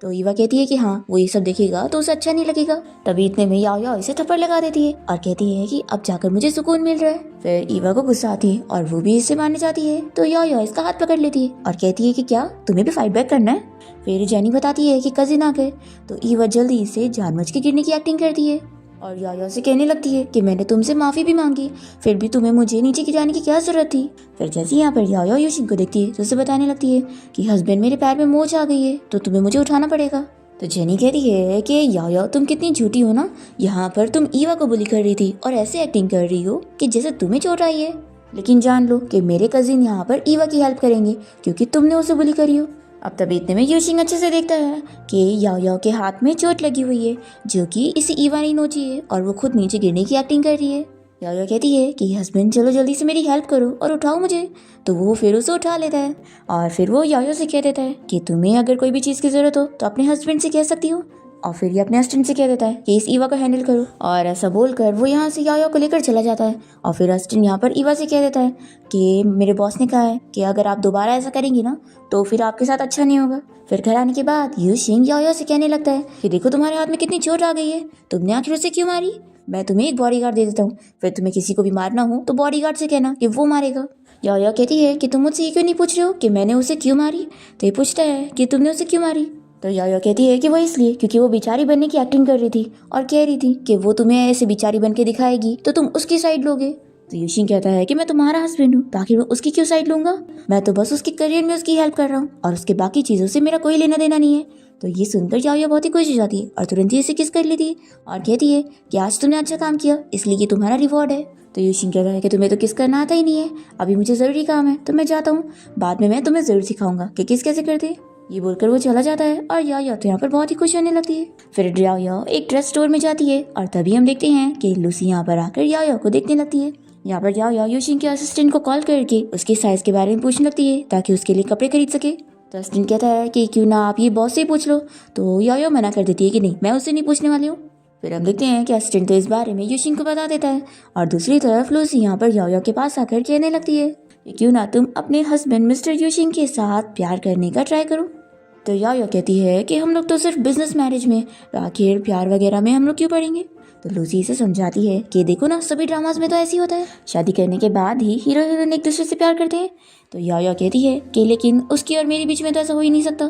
तो ईवा कहती है कि हाँ वो ये सब देखेगा तो उसे अच्छा नहीं लगेगा। तभी इतने में याओ याओ इसे थप्पड़ लगा देती है और कहती है कि अब जाकर मुझे सुकून मिल रहा है। फिर ईवा को गुस्सा आती है और वो भी इसे मारने जाती है तो याओ याओ इसका हाथ पकड़ लेती है और कहती है कि क्या तुम्हें भी फाइट बैक करना है। फिर जेनी बताती है कि कजिन आ गए तो ईवा जल्दी से जानबूझ के गिरने की एक्टिंग करती है और याओ याओ से कहने लगती है कि मैंने तुमसे माफ़ी भी मांगी फिर भी तुम्हें मुझे नीचे गिराने की क्या ज़रूरत थी। फिर जैसे यहाँ पर याओ याओ यूशिंग को देखती है तो उसे बताने लगती है कि हस्बैंड मेरे पैर में मोच आ गई है तो तुम्हें मुझे उठाना पड़ेगा। तो जेनी कहती है कि याओ याओ तुम कितनी झूठी हो ना, यहाँ पर तुम ईवा को बुली कर रही थी और ऐसे एक्टिंग कर रही हो कि जैसे तुम्हें चोट आई है, लेकिन जान लो कि मेरे कजिन यहाँ पर ईवा की हेल्प करेंगे क्योंकि तुमने उसे बुली करी हो। अब तभी इतने में यूशिंग अच्छे से देखता है कि याओ याओ के हाथ में चोट लगी हुई है जो कि इसे ईवा ने नोची है और वो खुद नीचे गिरने की एक्टिंग कर रही है। याओ याओ कहती है कि हस्बैंड चलो जल्दी से मेरी हेल्प करो और उठाओ मुझे। तो वो फिर उसे उठा लेता है और फिर वो याओ याओ से कह देता है कि तुम्हें अगर कोई भी चीज़ की ज़रूरत हो तो अपने हस्बैंड से कह सकती हो और फिर ये अपने असिस्टेंट से कह देता है कि इस ईवा को हैंडल करो, और ऐसा बोलकर वो यहाँ से याओ को लेकर चला जाता है। और फिर असिस्टेंट यहाँ पर ईवा से कह देता है कि मेरे बॉस ने कहा है कि अगर आप दोबारा ऐसा करेंगी ना तो फिर आपके साथ अच्छा नहीं होगा। फिर घर आने के बाद यूशिंग याओ से कहने लगता है कि देखो तुम्हारे हाथ में कितनी चोट आ गई है, तुमने आखिर उसे क्यों मारी? मैं तुम्हें एक बॉडीगार्ड दे देता हूँ, फिर तुम्हें किसी को भी मारना हो तो बॉडीगार्ड से कहना कि वो मारेगा। याओ कहती है कि तुम मुझसे ये क्यों नहीं पूछ रहे हो कि मैंने उसे क्यों मारी? तो ये पूछता है कि तुमने उसे क्यों मारी? तो याओ कहती है कि वो इसलिए क्योंकि वो बिचारी बनने की एक्टिंग कर रही थी और कह रही थी कि वो तुम्हें ऐसे बिचारी बन के दिखाएगी तो तुम उसकी साइड लोगे। तो यूशिंग कहता है कि मैं तुम्हारा हस्बैंड हूँ तो आखिर मैं उसकी क्यों साइड लूंगा? मैं तो बस उसके करियर में उसकी हेल्प कर रहा हूँ और उसके बाकी चीज़ों से मेरा कोई लेना देना नहीं है। तो ये सुनकर याओ बहुत ही खुश हो जाती है और तुरंत ही इसे किस कर लेती है और कहती है कि आज तुमने अच्छा काम किया इसलिए ये तुम्हारा रिवॉर्ड है। तो यूशिंग कह रहा है कि तुम्हें तो किस करना आता ही नहीं है, अभी मुझे ज़रूरी काम है तो मैं जाता हूँ, बाद में मैं तुम्हें ज़रूर सिखाऊंगा कि किस कैसे करते। ये बोलकर वो चला जाता है और याओ तो यहाँ पर बहुत ही खुश होने लगती है। फिर याओ एक ड्रेस स्टोर में जाती है और तभी हम देखते हैं कि लूसी यहाँ पर आकर याओ को देखने लगती है। यहाँ पर याओ यूशिंग के असिस्टेंट को कॉल करके उसके साइज के बारे में पूछने लगती है ताकि उसके लिए कपड़े खरीद सके। तो असिस्टेंट कहता है कि क्यों ना आप ये बॉस से ही पूछ लो। तो याओ मना कर देती है कि नहीं, मैं उससे नहीं पूछने वाली हूँ। फिर हम देखते हैं कि असिस्टेंट तो इस बारे में यूशिंग को बता देता है और दूसरी तरफ लूसी यहाँ पर याओ के पास आकर कहने लगती है कि क्यों ना तुम अपने हस्बैंड मिस्टर यूशिंग के साथ प्यार करने का ट्राई करो। तो याओ कहती है कि हम लोग तो सिर्फ बिजनेस मैरिज में, आखिर प्यार वगैरह में हम लोग क्यों पड़ेंगे। तो लूसी इसे समझाती है कि देखो ना सभी ड्रामास में तो ऐसे ही होता है, शादी करने के बाद ही हीरो हीरोइन एक दूसरे से प्यार करते हैं। तो याओ कहती है कि लेकिन उसकी और मेरे बीच में तो ऐसा हो ही नहीं सकता,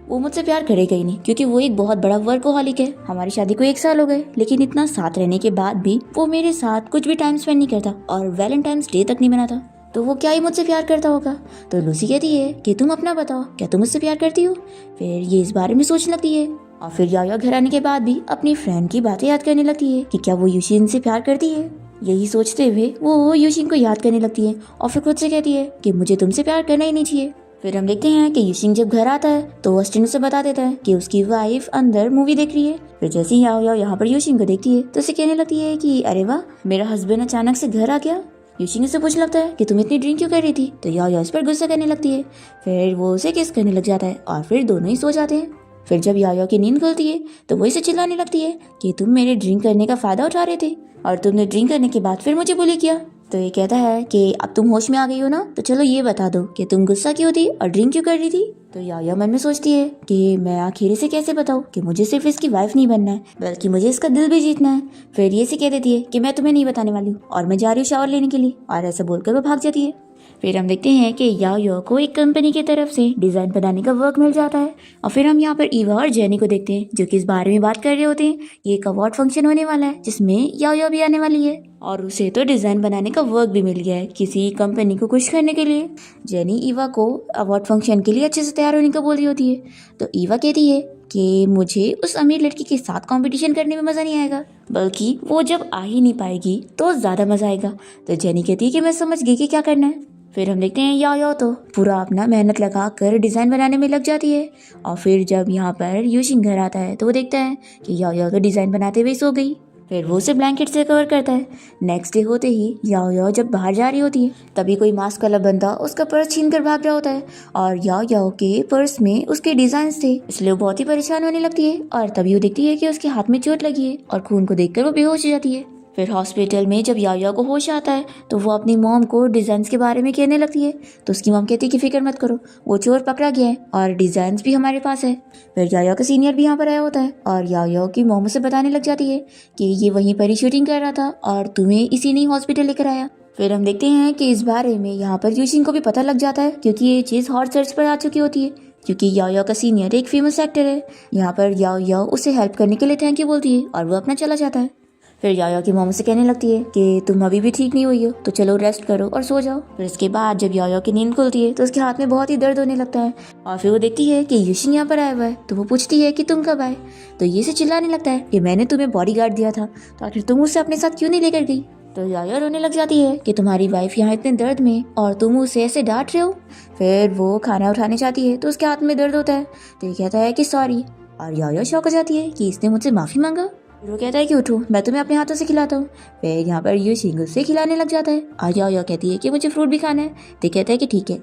वो मुझसे प्यार करेगा ही नहीं क्योंकि वो एक बहुत बड़ा वर्कोहॉलिक है। हमारी शादी को 1 साल हो गए लेकिन इतना साथ रहने के बाद भी वो मेरे साथ कुछ भी टाइम स्पेंड नहीं करता और वैलेंटाइंस डे तक नहीं मनाता, तो वो क्या ही मुझसे प्यार करता होगा। तो लूसी कहती है कि तुम अपना बताओ, क्या तुम मुझसे प्यार करती हो? फिर ये इस बारे में सोचने लगती है और फिर याओ घर आने के बाद भी अपनी फ्रेंड की बातें याद करने लगती है कि क्या वो यूशिंग से प्यार करती है। यही सोचते हुए वो यूशिंग को याद करने लगती है और फिर खुद से कहती है कि मुझे तुमसे प्यार करना ही नहीं चाहिए। फिर हम देखते हैं कि यूशिंग जब घर आता है तो असिस्टेंट उसे बता देता है कि उसकी वाइफ अंदर मूवी देख रही है। फिर जैसे ही याओ यहाँ पर यूशिंग को देखती है तो उसे कहने लगती है कि अरे वाह, मेरा हस्बैंड अचानक से घर आ गया। यूशिंग से पूछने लगता है कि तुम इतनी ड्रिंक क्यों कर रही थी। तो याओ इस पर गुस्सा करने लगती है। फिर वो उसे किस करने लग जाता है और फिर दोनों ही सो जाते हैं। फिर जब याओ की नींद खुलती है तो वो इसे चिल्लाने लगती है कि तुम मेरे ड्रिंक करने का फायदा उठा रहे थे और तुमने ड्रिंक करने के बाद फिर मुझे बुली किया। तो ये कहता है कि अब तुम होश में आ गई हो ना, तो चलो ये बता दो कि तुम गुस्सा क्यों थी और ड्रिंक क्यों कर रही थी। तो याओ मन में सोचती है कि मैं आखिर इसे कैसे बताऊँ कि मुझे सिर्फ इसकी वाइफ नहीं बनना है बल्कि मुझे इसका दिल भी जीतना है। फिर ये से कह देती है कि मैं तुम्हें नहीं बताने वाली हूँ और मैं जा रही हूँ शावर लेने के लिए, और ऐसा बोलकर वो भाग जाती है। फिर हम देखते हैं कि याओ को एक कंपनी की तरफ से डिज़ाइन बनाने का वर्क मिल जाता है और फिर हम यहाँ पर ईवा और जेनी को देखते हैं जो कि इस बारे में बात कर रहे होते हैं। ये एक अवार्ड फंक्शन होने वाला है जिसमें याओ भी आने वाली है और उसे तो डिज़ाइन बनाने का वर्क भी मिल गया है किसी कंपनी को खुश करने के लिए। जेनी ईवा को अवार्ड फंक्शन के लिए अच्छे से तैयार होने का बोल रही होती है। तो ईवा कहती है कि मुझे उस अमीर लड़की के साथ कंपटीशन करने में मज़ा नहीं आएगा, बल्कि वो जब आ ही नहीं पाएगी तो ज़्यादा मज़ा आएगा। तो जेनी कहती है कि मैं समझ गई कि क्या करना है। फिर हम देखते हैं याओ तो पूरा अपना मेहनत लगा कर डिज़ाइन बनाने में लग जाती है और फिर जब यहाँ पर यूशिंग घर आता है तो वो देखता है कि याओ तो डिज़ाइन बनाते हुए सो गई। फिर वो उसे ब्लैंकेट से कवर करता है। नेक्स्ट डे होते ही याओ जब बाहर जा रही होती है तभी कोई मास्क वाला बंदा उसका पर्स छीन कर भाग रहा होता है और याओ के पर्स में उसके डिजाइन थे, इसलिए वो बहुत ही परेशान होने लगती है और तभी वो देखती है कि उसके हाथ में चोट लगी है और खून को देखकर वो बेहोश हो जाती है। फिर हॉस्पिटल में जब याओ को होश आता है तो वो अपनी मॉम को डिज़ाइंस के बारे में कहने लगती है। तो उसकी मॉम कहती है कि फिक्र मत करो, वो चोर पकड़ा गया है और डिज़ाइंस भी हमारे पास है। फिर याओ का सीनियर भी यहाँ पर आया होता है और याओ की मॉम उसे बताने लग जाती है कि ये वहीं पर ही शूटिंग कर रहा था और तुम्हें इसी ने हॉस्पिटल लेकर आया। फिर हम देखते हैं कि इस बारे में यहाँ पर यूशिंग को भी पता लग जाता है क्योंकि ये चीज़ हॉट सर्च पर आ चुकी होती है क्योंकि याओ का सीनियर एक फेमस एक्टर है। यहाँ पर याओ उसे हेल्प करने के लिए थैंक यू बोलती है और वो अपना चला जाता है। फिर याओ की मॉम से कहने लगती है कि तुम अभी भी ठीक नहीं हुई हो तो चलो रेस्ट करो और सो जाओ। फिर इसके बाद जब याओ की नींद खुलती है तो उसके हाथ में बहुत ही दर्द होने लगता है और फिर वो देखती है कि यूशिंग यहाँ पर आया हुआ है। तो वो पूछती है कि तुम कब आए। तो ये से चिल्लाने लगता है कि मैंने तुम्हें बॉडीगार्ड दिया था तो आखिर तुम उसे अपने साथ क्यों नहीं लेकर गई। तो याओ रोने लग जाती है कि तुम्हारी वाइफ यहाँ इतने दर्द में और तुम उसे ऐसे डांट रहे हो। फिर वो खाना उठाने जाती है तो उसके हाथ में दर्द होता है तो ये कहता है कि सॉरी और याओ शॉक हो जाती है कि इसने मुझसे माफ़ी मांगा। वो कहता है कि उठो, मैं तुम्हें अपने हाथों से खिलाता हूँ। फिर यहाँ पर यूशिंग उससे खिलाने लग जाता है और याओ कहती है कि मुझे फ्रूट भी खाना है। तो कहता है कि ठीक है।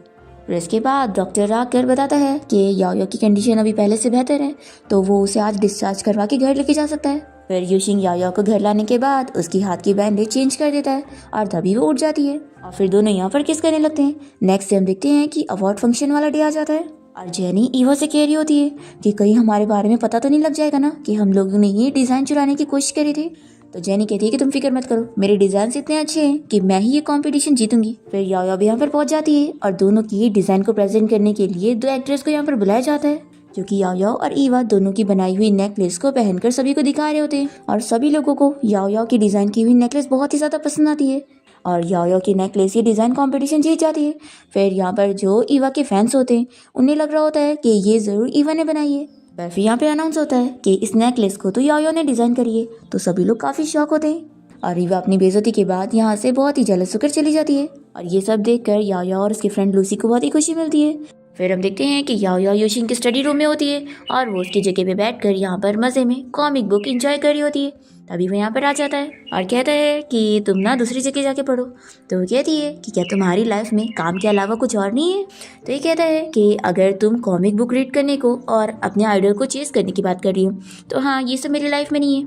फिर इसके बाद डॉक्टर आकर बताता है कि याओ की कंडीशन अभी पहले से बेहतर है, तो वो उसे आज डिस्चार्ज करवा के घर लेके जा सकता है। फिर यूशिंग याओ को घर लाने के बाद उसकी हाथ की बैंडेज चेंज कर देता है और तभी वो उठ जाती है और फिर दोनों यहाँ पर किस करने लगते हैं। नेक्स्ट हम देखते हैं कि अवार्ड फंक्शन वाला डे आ जाता है और जेनी ईवा से कह रही होती है कि कहीं हमारे बारे में पता तो नहीं लग जाएगा ना कि हम लोगों ने ये डिज़ाइन चुराने की कोशिश करी थी। तो जेनी कहती है कि तुम फिक्र मत करो, मेरे डिज़ाइन इतने अच्छे हैं कि मैं ही ये कंपटीशन जीतूंगी। फिर याओ भी यहाँ पर पहुंच जाती है और दोनों की डिज़ाइन को प्रेजेंट करने के लिए 2 एक्ट्रेस को यहाँ पर बुलाया जाता है, जो कि याओ और ईवा दोनों की बनाई हुई नेकलेस को पहनकर सभी को दिखा रहे होते हैं। और सभी लोगों को याओ की डिज़ाइन की हुई नेकलेस बहुत ही ज़्यादा पसंद आती है और याओ की नेकलेस ये डिज़ाइन कंपटीशन जीत जाती है। फिर यहाँ पर जो ईवा के फैंस होते हैं उन्हें लग रहा होता है कि ये ज़रूर ईवा ने बनाई है। फिर यहाँ पे अनाउंस होता है कि इस नेकलेस को तो याओ ने डिज़ाइन करी है, तो सभी लोग काफ़ी शॉक होते हैं और ईवा अपनी बेइज्जती के बाद यहाँ से बहुत ही जेलस होकर चली जाती है। और ये सब देखकर याओ और उसकी फ्रेंड लूसी को बहुत ही खुशी मिलती है। फिर हम देखते हैं कि याओ यूशिंग के स्टडी रूम में होती है और वो उसकी जगह पे बैठकर यहाँ पर मज़े में कॉमिक बुक एंजॉय कर रही होती है। तभी वो यहाँ पर आ जाता है और कहता है कि तुम ना दूसरी जगह जाके पढ़ो। तो वो कहती है कि क्या तुम्हारी लाइफ में काम के अलावा कुछ और नहीं है। तो ये कहता है कि अगर तुम कॉमिक बुक रीड करने को और अपने आइडल को चेस करने की बात कर रही हो तो हाँ, ये सब मेरी लाइफ में नहीं है।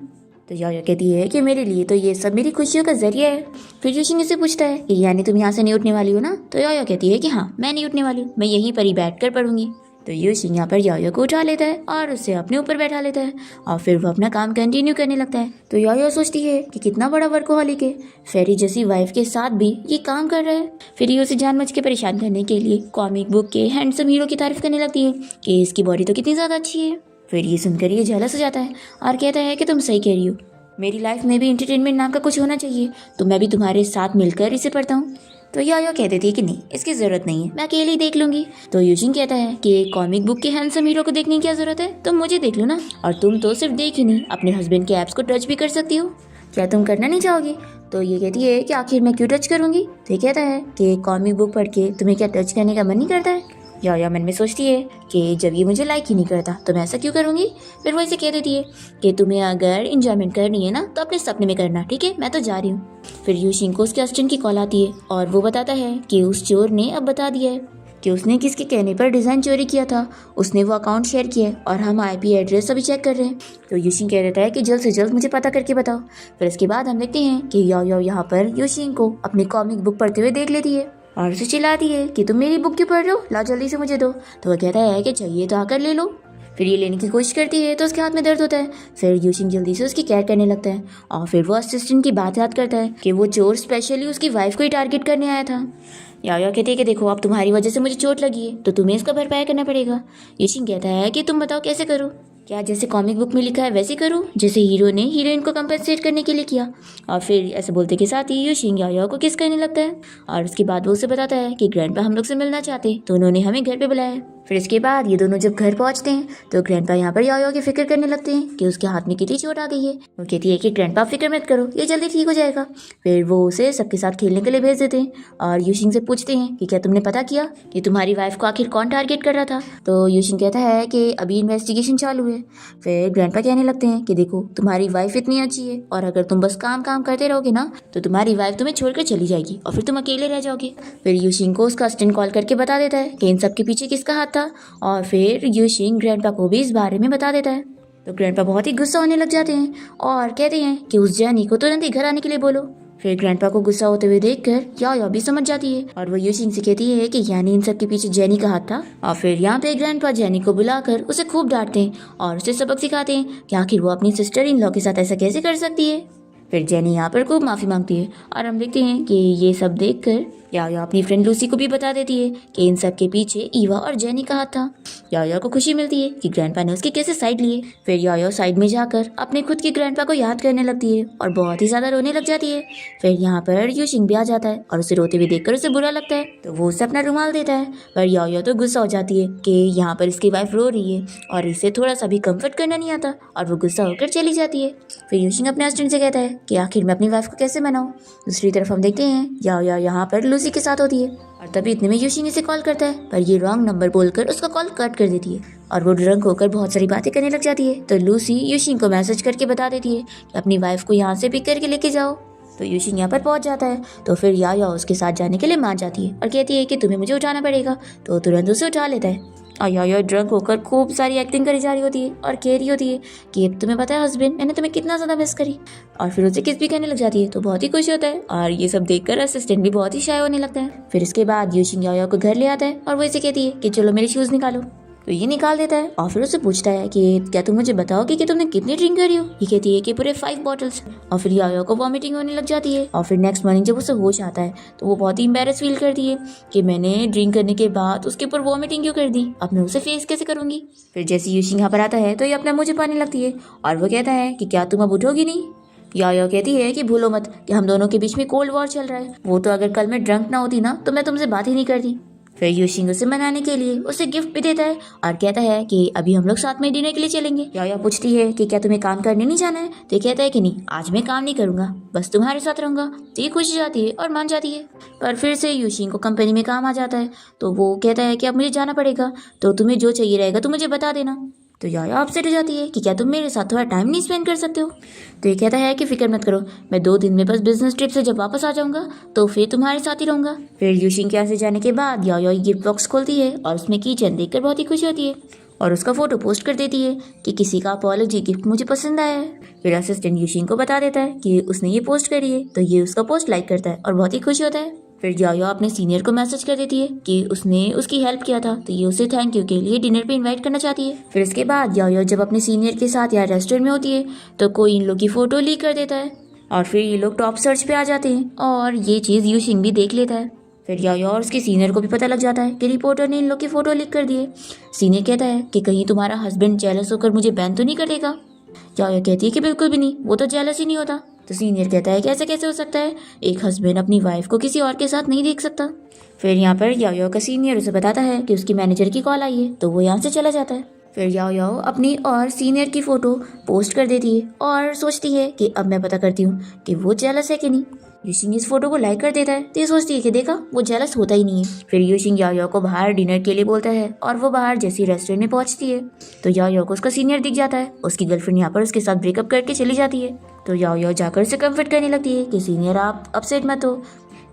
तो याओ कहती है कि मेरे लिए तो ये सब मेरी खुशियों का जरिया है। फिर यूशिंग इससे पूछता है कि यानी तुम यहाँ से नहीं उठने वाली हो ना। तो याओ कहती है कि हाँ, मैं नहीं उठने वाली हूँ, मैं यहीं पर ही बैठ कर पढ़ूंगी। तो यूशिंग यहाँ पर याओ को उठा लेता है और उसे अपने ऊपर बैठा लेता है और फिर वो अपना काम कंटिन्यू करने लगता है। तो याओ सोचती है कि कितना बड़ा वर्कोहॉलिक है, फेरी जैसी वाइफ के साथ भी ये काम कर रहा है। फिर ये उसे जानबूझ के परेशान करने के लिए कॉमिक बुक के हैंडसम हीरो की तारीफ करने लगती है कि इसकी बॉडी तो कितनी ज़्यादा अच्छी है। फिर ये सुनकर ये जेलस हो जाता है और कहता है कि तुम सही कह रही हो, मेरी लाइफ में भी इंटरटेनमेंट नाम का कुछ होना चाहिए, तो मैं भी तुम्हारे साथ मिलकर इसे पढ़ता हूँ। तो याओ कह देती है कि नहीं, इसकी ज़रूरत नहीं है, मैं अकेले ही देख लूँगी। तो यूशिंग कहता है कि कॉमिक बुक के हैंडसम हीरो को देखने की क्या ज़रूरत है, तुम मुझे देख लो ना। और तुम तो सिर्फ देख ही नहीं, अपने हस्बैंड के एप्स को टच भी कर सकती हो, क्या तुम करना नहीं चाहोगी। तो ये कहती है कि आखिर मैं क्यों टच करूँगी। तो ये कहता है कि कॉमिक बुक पढ़ के तुम्हें क्या टच करने का मन नहीं करता है। याओ मन में सोचती है कि जब ये मुझे लाइक ही नहीं करता तो मैं ऐसा क्यों करूँगी। फिर वो इसे कह देती है कि तुम्हें अगर इंजॉयमेंट करनी है ना तो अपने सपने में करना, ठीक है, मैं तो जा रही हूँ। फिर यूशिंग को उसके असिस्टेंट की कॉल आती है और वो बताता है कि उस चोर ने अब बता दिया है कि उसने किसके कहने पर डिज़ाइन चोरी किया था। उसने वो अकाउंट शेयर किया है और हम IP एड्रेस अभी चेक कर रहे हैं। तो यूशिंग कह देता है कि जल्द से जल्द मुझे पता करके बताओ। फिर इसके बाद हम देखते हैं कि याओ यहाँ पर यूशिंग को अपनी कॉमिक बुक पढ़ते हुए देख लेती है और उसे चिल्लाती है कि तुम मेरी बुक क्यों पढ़ रहे हो, लाओ जल्दी से मुझे दो। तो वह कहता है कि चाहिए तो आकर ले लो। फिर ये लेने की कोशिश करती है तो उसके हाथ में दर्द होता है। फिर यूशिंग जल्दी से उसकी केयर करने लगता है और फिर वो असिस्टेंट की बात याद करता है कि वो चोर स्पेशली उसकी वाइफ को ही टारगेट करने आया था। याओ कहती है कि देखो, अब तुम्हारी वजह से मुझे चोट लगी है तो तुम्हें इसका भरपाई करना पड़ेगा। यूशिंग कहता है कि तुम बताओ कैसे करूँ, क्या जैसे कॉमिक बुक में लिखा है वैसे करूँ, जैसे हीरो ने हीरोइन को कंपनसेट करने के लिए किया। और फिर ऐसे बोलते के साथ ही यूशिंग याओ को किस करने लगता है और उसके बाद वो उसे बताता है कि ग्रैंडपा हम लोग से मिलना चाहते तो उन्होंने हमें घर पे बुलाया है। फिर इसके बाद ये दोनों जब घर पहुंचते हैं तो ग्रैंडपा यहाँ पर याओ की फिक्र करने लगते हैं कि उसके हाथ में कितनी चोट आ गई है। वो कहती है कि ग्रैंडपा फिक्र मत करो, ये जल्दी ठीक हो जाएगा। फिर वो उसे सबके साथ खेलने के लिए भेज देते हैं और यूशिंग से पूछते हैं कि क्या तुमने पता किया कि तुम्हारी वाइफ को आखिर कौन टारगेट कर रहा था। तो यूशिंग कहता है कि अभी इन्वेस्टिगेशन चालू है। फिर ग्रैंडपा कहने लगते हैं कि देखो, तुम्हारी वाइफ इतनी अच्छी है और अगर तुम बस काम करते रहोगे ना तो तुम्हारी वाइफ तुम्हें छोड़कर चली जाएगी और फिर तुम अकेले रह जाओगे। फिर यूशिंग को उसका असिस्टेंट कॉल करके बता देता है कि इन सब के पीछे किसका हाथ था और फिर यूशिंग ग्रैंडपा को भी इस बारे में बता देता है। तो ग्रैंडपा बहुत ही गुस्सा होने लग जाते हैं और कहते हैं कि उस जेनी को तुरंत ही घर आने के लिए बोलो। फिर ग्रैंडपा को गुस्सा होते हुए देखकर याओ भी समझ जाती है और वो यूशिंग से कहती है कि यानी इन सब के पीछे जेनी का हाथ था। और फिर यहाँ पे ग्रैंडपा जेनी को बुलाकर उसे खूब डांटते हैं और उसे सबक सिखाते हैं कि आखिर वो अपनी सिस्टर इन लॉ के साथ ऐसा कैसे कर सकती है। फिर जेनी यहाँ पर खूब माफ़ी मांगती है और हम देखते हैं कि ये सब देखकर याओ अपनी फ्रेंड लूसी को भी बता देती है कि इन सब के पीछे ईवा और जेनी का हाथ था। याओ को खुशी मिलती है कि ग्रैंडपा ने उसकी कैसे साइड लिए। फिर याओ साइड में जाकर अपने खुद की ग्रैंडपा को याद करने लगती है और बहुत ही ज़्यादा रोने लग जाती है। फिर यहाँ पर यूशिंग भी आ जाता है और उसे रोते हुए देखकर उसे बुरा लगता है तो वो उसे अपना रुमाल देता है। पर याओ तो गुस्सा हो जाती है कि यहाँ पर इसकी वाइफ रो रही है और इसे थोड़ा सा भी कम्फर्ट करना नहीं आता और वो गुस्सा होकर चली जाती है। फिर यूशिंग अपने असिस्टेंट से कहता है कि आखिर मैं अपनी वाइफ को कैसे मनाऊं। दूसरी तरफ हम देखते हैं याओ यहाँ पर लूसी के साथ होती है और तभी इतने में यूशिंग इसे कॉल करता है पर ये रॉन्ग नंबर बोलकर उसका कॉल कट कर देती है और वो ड्रंक होकर बहुत सारी बातें करने लग जाती है। तो लूसी यूशिंग को मैसेज करके बता देती है कि अपनी वाइफ को यहाँ से पिक करके लेके जाओ। तो यूशिंग यहाँ पर पहुंच जाता है। तो फिर याओ उसके साथ जाने के लिए मान जाती है और कहती है कि तुम्हें मुझे उठाना पड़ेगा। तो तुरंत उसे उठा लेता है और याओ ड्रंक होकर खूब सारी एक्टिंग करी जा रही होती है और कह रही होती है कि तुम्हें पता है हस्बैंड, मैंने तुम्हें कितना ज़्यादा मिस करी। और फिर उसे किस भी करने लग जाती है। तो बहुत ही खुश होता है और ये सब देखकर असिस्टेंट भी बहुत ही शाय होने लगता है। फिर इसके बाद यूशिंग याओ को घर ले आता है और वो इसे कहती है कि चलो मेरे शूज़ निकालो। तो ये निकाल देता है और फिर उससे पूछता है कि क्या तुम मुझे बताओगे कि तुमने कितनी ड्रिंक करी हो। ये कहती है कि पूरे 5 बॉटल्स। और फिर याओ को वॉमिटिंग होने लग जाती है। और फिर नेक्स्ट मॉर्निंग जब उसे होश आता है तो वो बहुत ही एम्बैरेस फील करती है कि मैंने ड्रिंक करने के बाद उसके ऊपर वॉमिटिंग क्यों कर दी, अब मैं उसे फेस कैसे करूंगी। फिर जैसे यूशिंग यहाँ पर आता है तो ये अपना मुंह छिपाने लगती है और वो कहता है कि क्या तुम अब उठोगी नहीं। याओ कहती है कि भूलो मत कि हम दोनों के बीच में कोल्ड वॉर चल रहा है, वो तो अगर कल मैं ड्रंक ना होती ना तो मैं तुमसे बात ही नहीं करती। फिर यूशिंग उसे मनाने के लिए उसे गिफ्ट भी देता है और कहता है कि अभी हम लोग साथ में डिनर के लिए चलेंगे। याओ पूछती है कि क्या तुम्हें काम करने नहीं जाना है। तो ये कहता है कि नहीं, आज मैं काम नहीं करूंगा, बस तुम्हारे साथ रहूंगा। तो ये खुश जाती है और मान जाती है। पर फिर से यूशिंग को कंपनी में काम आ जाता है तो वो कहता है कि अब मुझे जाना पड़ेगा, तो तुम्हें जो चाहिए रहेगा तो मुझे बता देना। तो याया अपसेट हो जाती है कि क्या तुम मेरे साथ थोड़ा टाइम नहीं स्पेंड कर सकते हो। तो ये कहता है कि फिक्र मत करो, मैं 2 दिन में बस बिजनेस ट्रिप से जब वापस आ जाऊंगा तो फिर तुम्हारे साथ ही रहूंगा। फिर यूशिंग के यहाँ से जाने के बाद याया गिफ्ट बॉक्स खोलती है और उसमें कीचेन देखकर बहुत ही खुश होती है और उसका फोटो पोस्ट कर देती है कि किसी का अपॉलॉजी गिफ्ट मुझे पसंद आया है। फिर असिस्टेंट यूशिंग को बता देता है कि उसने ये पोस्ट करी है तो ये उसका पोस्ट लाइक करता है और बहुत ही खुश होता है। फिर याया अपने सीनियर को मैसेज कर देती है कि उसने उसकी हेल्प किया था तो ये उसे थैंक यू के लिए डिनर पे इनवाइट करना चाहती है। फिर इसके बाद याया जब अपने सीनियर के साथ यहाँ रेस्टोरेंट में होती है तो कोई इन लोग की फोटो लीक कर देता है और फिर ये लोग टॉप सर्च पे आ जाते हैं और ये चीज़ यूशिंग भी देख लेता है। फिर याया और उसके सीनियर को भी पता लग जाता है कि रिपोर्टर ने इन लोग की फोटो लीक कर दी है। सीनियर कहता है कि कहीं तुम्हारा हस्बैंड जेलस होकर मुझे बैन तो नहीं कर देगा। याया कहती है कि बिल्कुल भी नहीं, वो तो जेलस ही नहीं होता। तो सीनियर कहता है कि ऐसा कैसे हो सकता है, एक हस्बैंड अपनी वाइफ को किसी और के साथ नहीं देख सकता। फिर यहाँ पर याओ का सीनियर उसे बताता है कि उसकी मैनेजर की कॉल आई है तो वो यहाँ से चला जाता है। फिर याओ अपनी और सीनियर की फोटो पोस्ट कर देती है और सोचती है कि अब मैं पता करती हूँ कि वो जेलस है कि नहीं। यूशिंग इस फोटो को लाइक कर देता है तो ये सोचती है कि देखा, वो जेलस होता ही नहीं है। फिर यूशिंग याओ को बाहर डिनर के लिए बोलता है और वो बाहर जैसी रेस्टोरेंट में पहुंचती है तो याओ को उसका सीनियर दिख जाता है। उसकी गर्लफ्रेंड यहाँ पर उसके साथ ब्रेकअप करके चली जाती है तो याओ जाकर उसे कंफर्ट करने लगती है कि सीनियर आप अपसेट मत हो।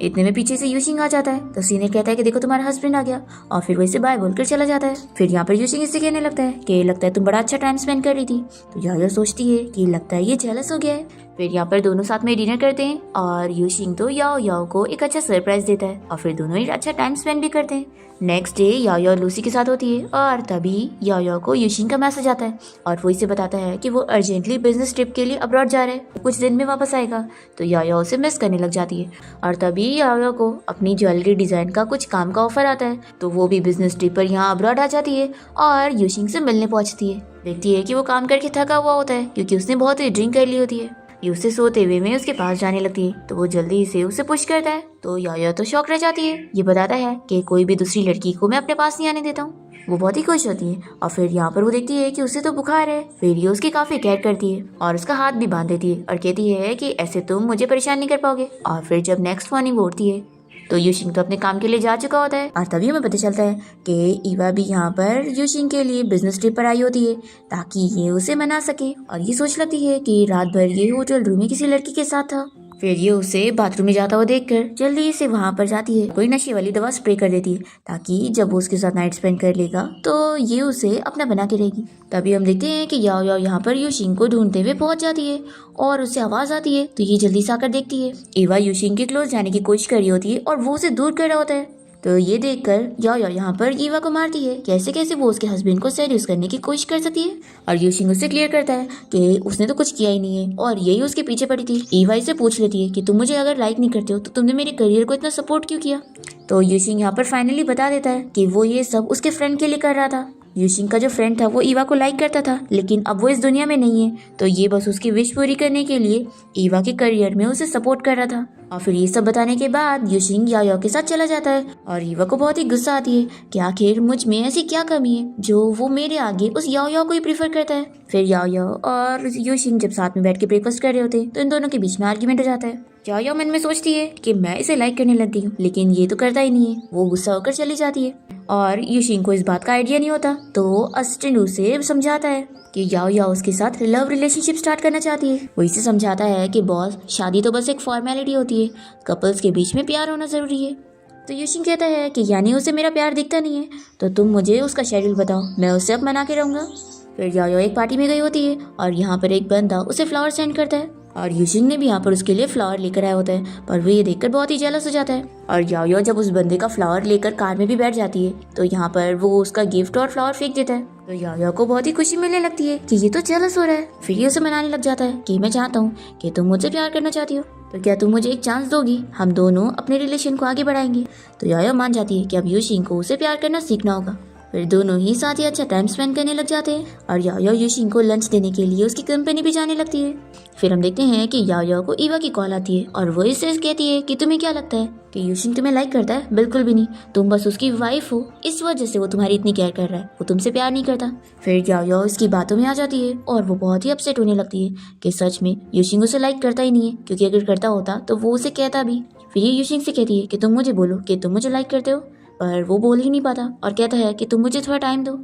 इतने में पीछे से यूशिंग आ जाता है तो सीनियर कहता है कि देखो तुम्हारा हस्बैंड आ गया और फिर वो इसे बाय बोलकर चला जाता है। फिर यहाँ पर यूशिंग इससे कहने लगता है कि लगता है तुम बड़ा अच्छा टाइम स्पेंड कर रही थी। तो याओ सोचती है कि लगता है ये जेलस हो गया है। फिर यहाँ पर दोनों साथ में डिनर करते हैं और यूशिंग तो याओ को एक अच्छा सरप्राइज देता है और फिर दोनों ही अच्छा टाइम स्पेंड भी करते हैं। नेक्स्ट डे याओ लूसी के साथ होती है और तभी याओ को यूशिंग का मैसेज आता है और वो इसे बताता है कि वो अर्जेंटली बिजनेस ट्रिप के लिए अब्रॉड जा रहा है, कुछ दिन में वापस आएगा। तो याओ उसे मिस करने लग जाती है और तभी याओ को अपनी ज्वेलरी डिजाइन का कुछ काम का ऑफर आता है तो वो भी बिजनेस ट्रिप पर यहाँ अब्रॉड आ जाती है और यूशिंग से मिलने पहुंचती है। देखती है कि वो काम करके थका हुआ होता है क्योंकि उसने बहुत ही ड्रिंक कर ली होती है। ये उसे सोते हुए में उसके पास जाने लगती है तो वो जल्दी से उसे पुश करता है तो याया तो शॉक रह जाती है। ये बताता है कि कोई भी दूसरी लड़की को मैं अपने पास नहीं आने देता हूँ। वो बहुत ही खुश होती है और फिर यहाँ पर वो देखती है कि उसे तो बुखार है। फिर ये उसकी काफी केयर करती है और उसका हाथ भी बांध देती है और कहती है कि ऐसे तुम मुझे परेशान नहीं कर पाओगे। और फिर जब नेक्स्ट मॉर्निंग वो उठती है तो यूशिंग तो अपने काम के लिए जा चुका होता है और तभी हमें पता चलता है कि ईवा भी यहाँ पर यूशिंग के लिए बिजनेस ट्रिप पर आई होती है ताकि ये उसे मना सके। और ये सोच लेती है कि रात भर ये होटल रूम में किसी लड़की के साथ था। फिर ये उसे बाथरूम में जाता हुआ देखकर जल्दी से वहां पर जाती है, कोई नशे वाली दवा स्प्रे कर देती है ताकि जब वो उसके साथ नाइट स्पेंड कर लेगा तो ये उसे अपना बना के रहेगी। तभी हम देखते हैं कि याओ यहाँ पर यूशिंग को ढूंढते हुए पहुंच जाती है और उससे आवाज आती है तो ये जल्दी से आकर देखती है। ईवा यूशिंग के क्लोज जाने की कोशिश कर रही होती है और वो उसे दूर कर रहा होता है तो ये देखकर याओ यहाँ पर ईवा को मारती है। कैसे कैसे वो उसके हस्बैंड को सेड्यूस करने की कोशिश कर सकती है और यूशिंग उससे क्लियर करता है कि उसने तो कुछ किया ही नहीं है और यही उसके पीछे पड़ी थी। ईवा इसे पूछ लेती है कि तुम मुझे अगर लाइक नहीं करते हो तो तुमने मेरे करियर को इतना सपोर्ट क्यों किया। तो यूशिंग यहाँ पर फाइनली बता देता है कि वो ये सब उसके फ्रेंड के लिए कर रहा था। यूशिंग का जो फ्रेंड था वो ईवा को लाइक करता था लेकिन अब वो इस दुनिया में नहीं है तो ये बस उसकी विश पूरी करने के लिए ईवा के करियर में उसे सपोर्ट कर रहा था। और फिर ये सब बताने के बाद यूशिंग याओ के साथ चला जाता है और ईवा को बहुत ही गुस्सा आती है कि आखिर मुझ में ऐसी क्या कमी है जो वो मेरे आगे उस याओ को ही प्रीफर करता है। फिर याओ और यूशिंग जब साथ में बैठ के ब्रेकफास्ट कर रहे होते हैं तो इन दोनों के बीच में आर्ग्यूमेंट हो जाता है याओ मन में सोचती है कि मैं इसे लाइक करने लगी हूँ, लेकिन ये तो करता ही नहीं है। वो गुस्सा होकर चली जाती है और यूशिंग को इस बात का आइडिया नहीं होता, तो वो असिस्टेंट उसे समझाता है कि याओ याओ उसके साथ लव रिलेशनशिप स्टार्ट करना चाहती है। वो इसे समझाता है कि बॉस, शादी तो बस एक फॉर्मेलिटी होती है, कपल्स के बीच में प्यार होना जरूरी है। तो यूशिंग कहता है कि यानी उसे मेरा प्यार दिखता नहीं है, तो तुम मुझे उसका शेड्यूल बताओ, मैं उसे अब मना के रहूँगा। फिर याओ एक पार्टी में गई होती है और यहाँ पर एक बंदा उसे फ्लावर सेंड करता है और यूशिंग ने भी यहाँ पर उसके लिए फ्लावर लेकर आया होता है, पर वो ये देखकर बहुत ही जेलस हो जाता है। और याओ जब उस बंदे का फ्लावर लेकर कार में भी बैठ जाती है, तो यहाँ पर वो उसका गिफ्ट और फ्लावर फेंक देता है। तो याओ को बहुत ही खुशी मिलने लगती है कि ये तो जेलस हो रहा है। फिर ये उसे मनाने लग जाता है कि मैं चाहता हूँ कि तुम मुझसे प्यार करना चाहती हो, तो क्या तुम मुझे एक चांस दोगी, हम दोनों अपने रिलेशन को आगे बढ़ाएंगे। तो याओ मान जाती है कि अब यूशिंग को उसे प्यार करना सीखना होगा। फिर दोनों ही साथ ही अच्छा टाइम स्पेंड करने लग जाते हैं और याओ यूशिंग को लंच देने के लिए उसकी कंपनी भी जाने लगती है। फिर हम देखते हैं कि याओ को ईवा की कॉल आती है और वो इससे कहती है कि तुम्हें क्या लगता है कि यूशिंग तुम्हें लाइक करता है? बिल्कुल भी नहीं, तुम बस उसकी वाइफ हो, इस वजह से वो तुम्हारी इतनी केयर कर रहा है, वो तुमसे प्यार नहीं करता। फिर याओ इसकी बातों में आ जाती है और वो बहुत ही अपसेट होने लगती है कि सच में यूशिंग उसे लाइक करता ही नहीं है, क्योंकि अगर करता होता तो वो उसे कहता भी। फिर ये यूशिंग से कहती है कि तुम मुझे बोलो कि तुम मुझे लाइक करते हो, पर वो बोल ही नहीं पाता और कहता है कि तुम मुझे थोड़ा टाइम दो।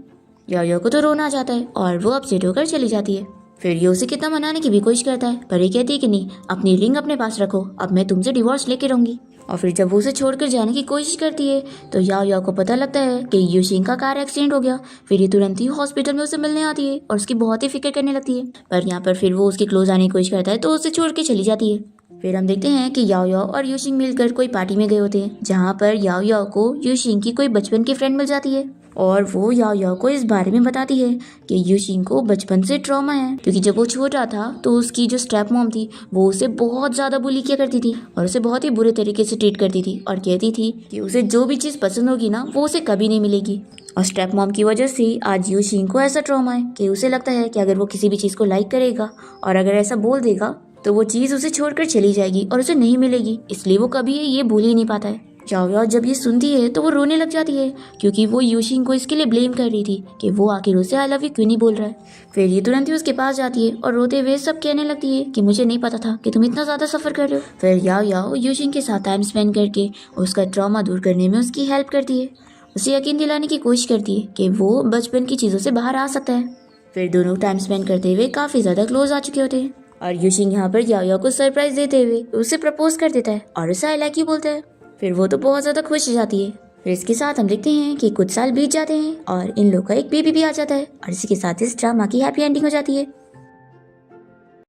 याओ को तो रोना आ जाता है और वो अपसेट होकर चली जाती है। फिर ये उसे कितना मनाने की भी कोशिश करता है, पर ये कहती है कि नहीं, अपनी रिंग अपने पास रखो, अब मैं तुमसे डिवोर्स लेके रहूंगी। और फिर जब वो उसे छोड़कर जाने की कोशिश करती है, तो याओ को पता लगता है कि यूशिंग का कार एक्सीडेंट हो गया। फिर ये तुरंत ही हॉस्पिटल में उसे मिलने आती है और उसकी बहुत ही फिक्र करने लगती है, पर यहाँ पर फिर वो उसके क्लोज आने की कोशिश करता है तो उसे छोड़ के चली जाती है। फिर हम देखते हैं कि याओ और यूशिंग मिलकर कोई पार्टी में गए होते हैं, जहाँ पर याओ को यूशिंग की कोई बचपन की फ्रेंड मिल जाती है और वो याओ को इस बारे में बताती है कि यूशिंग को बचपन से ट्रॉमा है, क्योंकि जब वो छोटा था तो उसकी जो स्टेप मॉम थी वो उसे बहुत ज्यादा बुली किया करती थी और उसे बहुत ही बुरे तरीके से ट्रीट करती थी और कहती थी कि उसे जो भी चीज पसंद होगी ना वो उसे कभी नहीं मिलेगी। और स्टेप मॉम की वजह से आज यूशिंग को ऐसा ट्रॉमा है कि उसे लगता है कि अगर वो किसी भी चीज को लाइक करेगा और अगर ऐसा बोल देगा तो वो चीज उसे छोड़कर चली जाएगी और उसे नहीं मिलेगी, इसलिए वो कभी ये भूल ही नहीं पाता है। याओ जब ये सुनती है तो वो रोने लग जाती है, क्योंकि वो यूशिंग को इसके लिए ब्लेम कर रही थी कि वो आखिर उसे आई लव यू क्यों नहीं बोल रहा है। फिर ये तुरंत ही उसके पास जाती है और रोते हुए सब कहने लगती है कि मुझे नहीं पता था कि तुम इतना ज्यादा सफर कर रहे हो। फिर याओ यूशिंग के साथ टाइम स्पेंड करके उसका ट्रॉमा दूर करने में उसकी हेल्प करती है, उसे यकीन दिलाने की कोशिश करती है कि वो बचपन की चीजों से बाहर आ सकता है। फिर दोनों टाइम स्पेंड करते हुए काफी ज्यादा क्लोज आ चुके होते हैं और यूशिंग यहाँ पर याओ को सरप्राइज देते हुए उसे प्रपोज कर देता है और उसे आई लाइक यू बोलता है। फिर वो तो बहुत ज्यादा खुश हो जाती है। फिर इसके साथ हम देखते हैं कि कुछ साल बीत जाते हैं और इन लोगों का एक बेबी भी आ जाता है और इसी के साथ इस ड्रामा की हैप्पी एंडिंग हो जाती है।